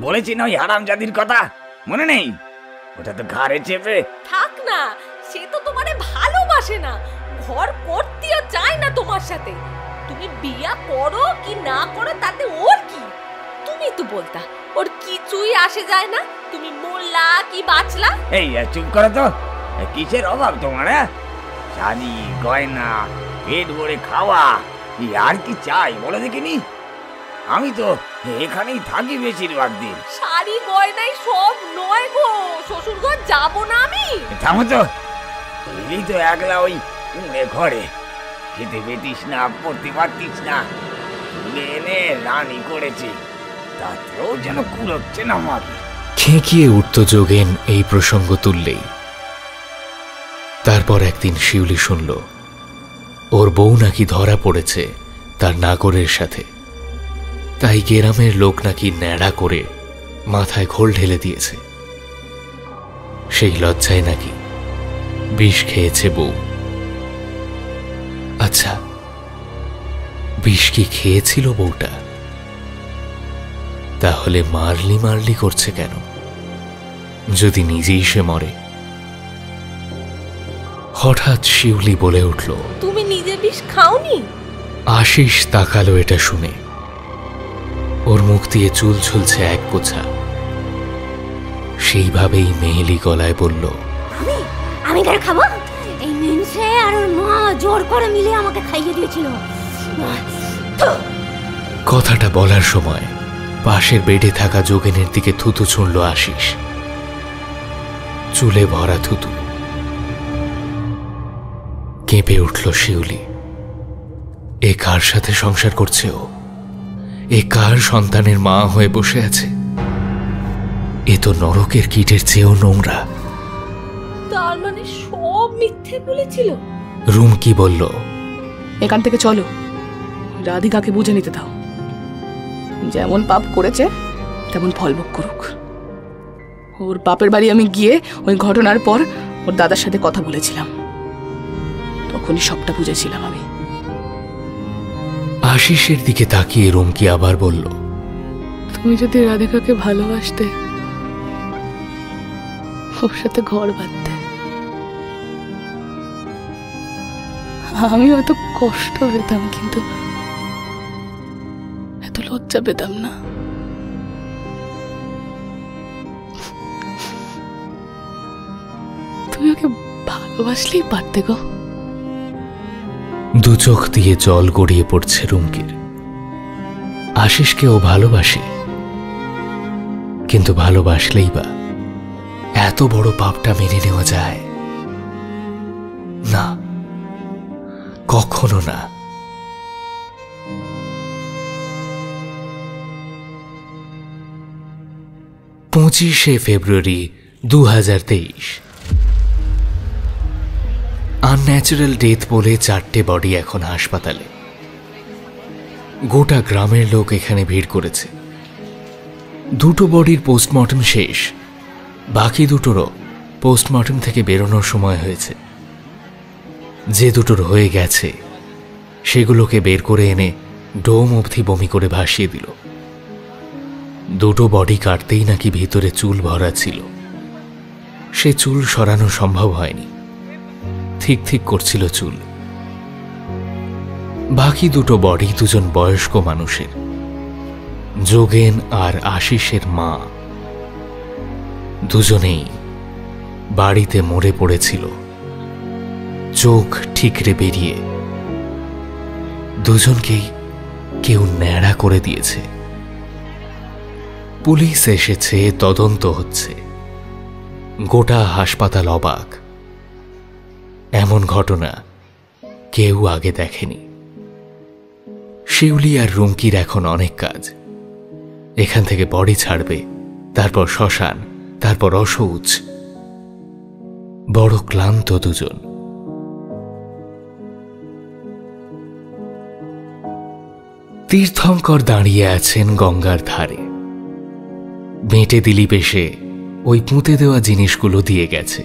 Speaker 5: বলেছি না ওই হারামজাদির কথা, মনে নেই? ওটা তো ঘাড়ে চেপে।
Speaker 6: থাক না, সে তো তোমারে ভালোবাসে না, ঘর করতেও চায় না তোমার সাথে। তুমি বিয়া করো কি না করো তাতে ওর কি? তুমি তো বলতা ওর কিছুই আসে যায় না, তুমি মরলা কি বাঁচলা।
Speaker 5: এই চুপ করো তো, কিসের অভাব তোমার? শাড়ি গয়না পেট ভরে খাওয়া, আর কি চাই বলে দেখিনি? আমি তো এখানেই থাকি বেশিরভাগ দিন।
Speaker 6: শাড়ি গয়নাই সব নয় গো, শ্বশুরঘর যাবো না আমি।
Speaker 5: থামো তো, এই তো একলা ওই উড়ে ঘরে, খেতে পেতিস না, পড়তে পারতিস না, এনে রানী করেছি, তাতেও যেন কুড়োচ্ছে না মাকে।
Speaker 3: খেঁকিয়ে উঠত যোগেন এই প্রসঙ্গ তুললেই। তারপর একদিন শিউলি শুনল ওর বউ নাকি ধরা পড়েছে তার নাগরের সাথে, তাই গ্রামের লোক নাকি ন্যাড়া করে মাথায় ঘোল ঢেলে দিয়েছে। সেই লজ্জায় নাকি বিষ খেয়েছে বউ। আচ্ছা, বিষ কি খেয়েছিল বউটা? তাহলে মারলি মারলি করছে কেন, যদি নিজেই সে মরে? হঠাৎ শিউলি বলে উঠল,
Speaker 6: তুমি নিজে বিষ খাওনি?
Speaker 3: আশিস তাকালো এটা শুনে, ওর মুখ দিয়ে চুল ঝুলছে এক গোছা। সেইভাবেই মেহেলি গলায় বলল,
Speaker 4: আমি কেন খাবো? এই মিনসে আর ওর মা জোর করে মিলে আমাকে খাইয়ে দিয়েছিল।
Speaker 3: কথাটা বলার সময় পাশের বেডে থাকা যোগেনের দিকে থুতু ছুঁড়ল আশিস, চুলে ভরা থুতু। কেঁপে উঠল শিউলি। এ কার সাথে সংসার করছে ও? এ কার সন্তানের মা হয়ে বসে আছে? এ তো নরকের কীটের চেয়েও নোংরা।
Speaker 6: তার মানে সব মিথ্যে বলেছিল?
Speaker 3: রুম কি বলল,
Speaker 7: এখান থেকে চলো, রাধিকাকে বুঝে নিতে দাও। যেমন পাপ করেছে তেমন ফল ভোগ করুক। ওর বাপের বাড়ি আমি গিয়ে ওই ঘটনার পর ওর দাদার সাথে কথা বলেছিলাম, তখনই সবটা বুঝেছিলাম আমি।
Speaker 3: আশিসের দিকে তাকিয়ে রুমকি আবার বলল,
Speaker 7: তুমি যদি রাধিকাকে ভালোবাসতে, ওর সাথে ঘর বাঁধতে, আমি হয়তো কষ্ট পেতাম, কিন্তু এত লজ্জা পেতাম না। তুমি ওকে ভালোবাসলেই পারতে গো।
Speaker 3: দু চোখ দিয়ে জল গড়িয়ে পড়ছে রুমকির। আশিসকে ও ভালোবাসে, কিন্তু ভালোবাসলেই বা এত বড় পাপটা মেনে নেওয়া যায় না, কখনো না। 25শে ফেব্রুয়ারি 2023। আনন্যাচারাল ডেথ বলে 4টে বডি এখন হাসপাতালে। গোটা গ্রামের লোক এখানে ভিড় করেছে। 2টো বডির পোস্টমর্টম শেষ, বাকি 2টোরও পোস্টমর্টম থেকে বেরোনোর সময় হয়েছে। যে দুটোর হয়ে গেছে সেগুলোকে বের করে এনে ডোম অবধি বমি করে ভাসিয়ে দিল। দুটো বডি কাটতেই নাকি ভিতরে চুল ভরা ছিল। সে চুল সরানো সম্ভব হয়নি, ঠিক ঠিক করছিল চুল। বাকি দুটো বডি দুজন বয়স্ক মানুষের, যোগেন আর আশিসের মা। দুজনেই বাড়িতে মরে পড়েছিল, চোখ ঠিকরে বেরিয়ে। দুজনকেই কেউ ন্যাড়া করে দিয়েছে। পুলিশ এসেছে, তদন্ত হচ্ছে। গোটা হাসপাতাল অবাক। এমন ঘটনা কেউ আগে দেখেনি। শিউলি আর রুমকির এখন অনেক কাজ। এখান থেকে বডি ছাড়বে, তারপর শ্মশান, তারপর অশৌচ। বড় ক্লান্ত দুজন। তীর্থঙ্কর দাঁড়িয়ে আছেন গঙ্গার ধারে। বেঁটে দিলীপ এসে ওই পুঁতে দেওয়া জিনিসগুলো দিয়ে গেছে।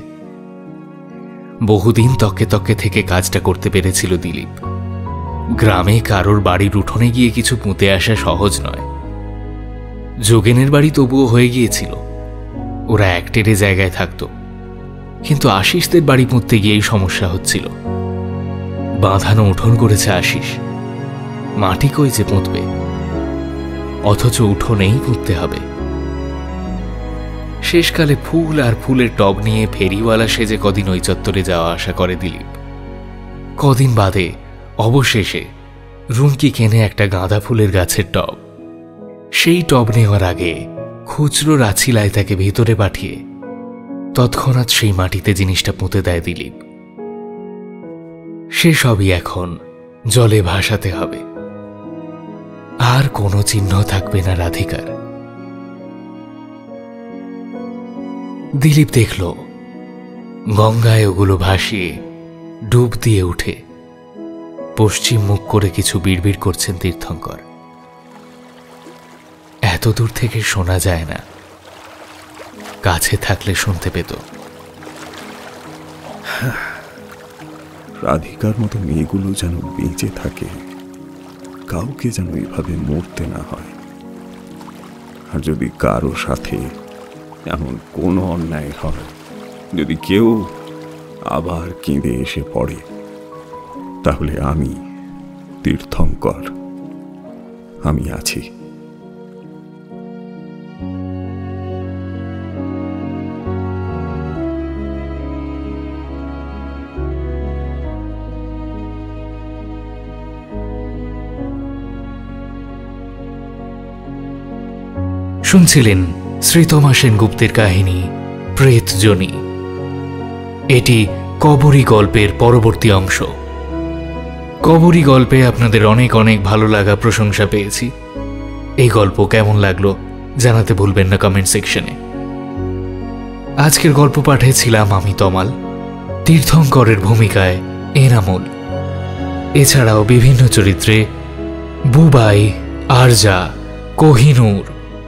Speaker 3: বহুদিন তককে তককে থেকে কাজটা করতে পেরেছিল দিলীপ। গ্রামে কারোর বাড়ির উঠোনে গিয়ে কিছু পুঁতে আসা সহজ নয়। যোগেনের বাড়ি তবুও হয়ে গিয়েছিল, ওরা একটেরে জায়গায় থাকত। কিন্তু আশিসদের বাড়ি পুঁততে গিয়েই সমস্যা হচ্ছিল। বাঁধানো উঠোন করেছে আশিস, মাটি কই যে পুঁতবে, অথচ উঠোনেই পুঁততে হবে। শেষকালে ফুল আর ফুলের টব নিয়ে ফেরিওয়ালা সেজে কদিন ওই চত্বরে যাওয়া আসা করে দিলীপ। কদিন বাদে অবশেষে রুমকি কেনে একটা গাঁদা ফুলের গাছের টব। সেই টব নেওয়ার আগে খুচরো রাছিলায় তাকে ভেতরে পাঠিয়ে তৎক্ষণাৎ সেই মাটিতে জিনিসটা পুঁতে দেয় দিলীপ। সেসবই এখন জলে ভাসাতে হবে। আর কোনো চিহ্ন থাকবে না রাধিকার। দিলীপ দেখল গঙ্গায় ওগুলো ভাসিয়ে ডুব দিয়ে উঠে পশ্চিম মুখ করে কিছু বিড়বিড় করছেন তীর্থঙ্কর। এত দূর থেকে শোনা যায় না, কাছে থাকলে শুনতে পেত।
Speaker 1: রাধিকার মতো মেয়েগুলো যেন বেঁচে থাকে, কাউকে যেন এভাবে মরতে না হয়। আর যদি কারো সাথে এমন কোনো অন্যায় হয়, যদি কেউ আবার কেঁদে এসে পড়ে, তাহলে আমি তীর্থঙ্কর, আমি আছি।
Speaker 3: শুনছিলেন শ্রীতমা সেনগুপ্তের কাহিনী প্রেতজনী। এটি কবরী গল্পের পরবর্তী অংশ। কবরী গল্পে আপনাদের অনেক অনেক ভালো লাগা, প্রশংসা পেয়েছি। এই গল্প কেমন লাগলো জানাতে ভুলবেন না কমেন্ট সেকশনে। আজকের গল্প পাঠে ছিলাম আমি তমাল, তীর্থঙ্করের ভূমিকায় এনামুল। এছাড়াও বিভিন্ন চরিত্রে বুবাই, আরজা, কোহিনূর,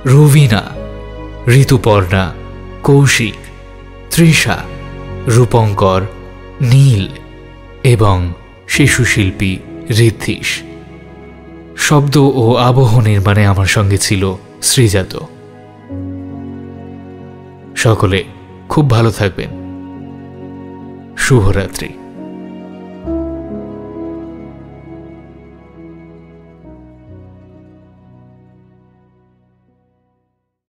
Speaker 3: রুবিনা, ঋতুপর্ণা, কৌশিক, তৃষা, রূপঙ্কর, নীল এবং শিশুশিল্পী ঋদ্ধিশ। শব্দ ও আবহ নির্মাণে আমার সঙ্গে ছিল শ্রীজাত। সকলে খুব ভালো থাকবেন। শুভরাত্রি।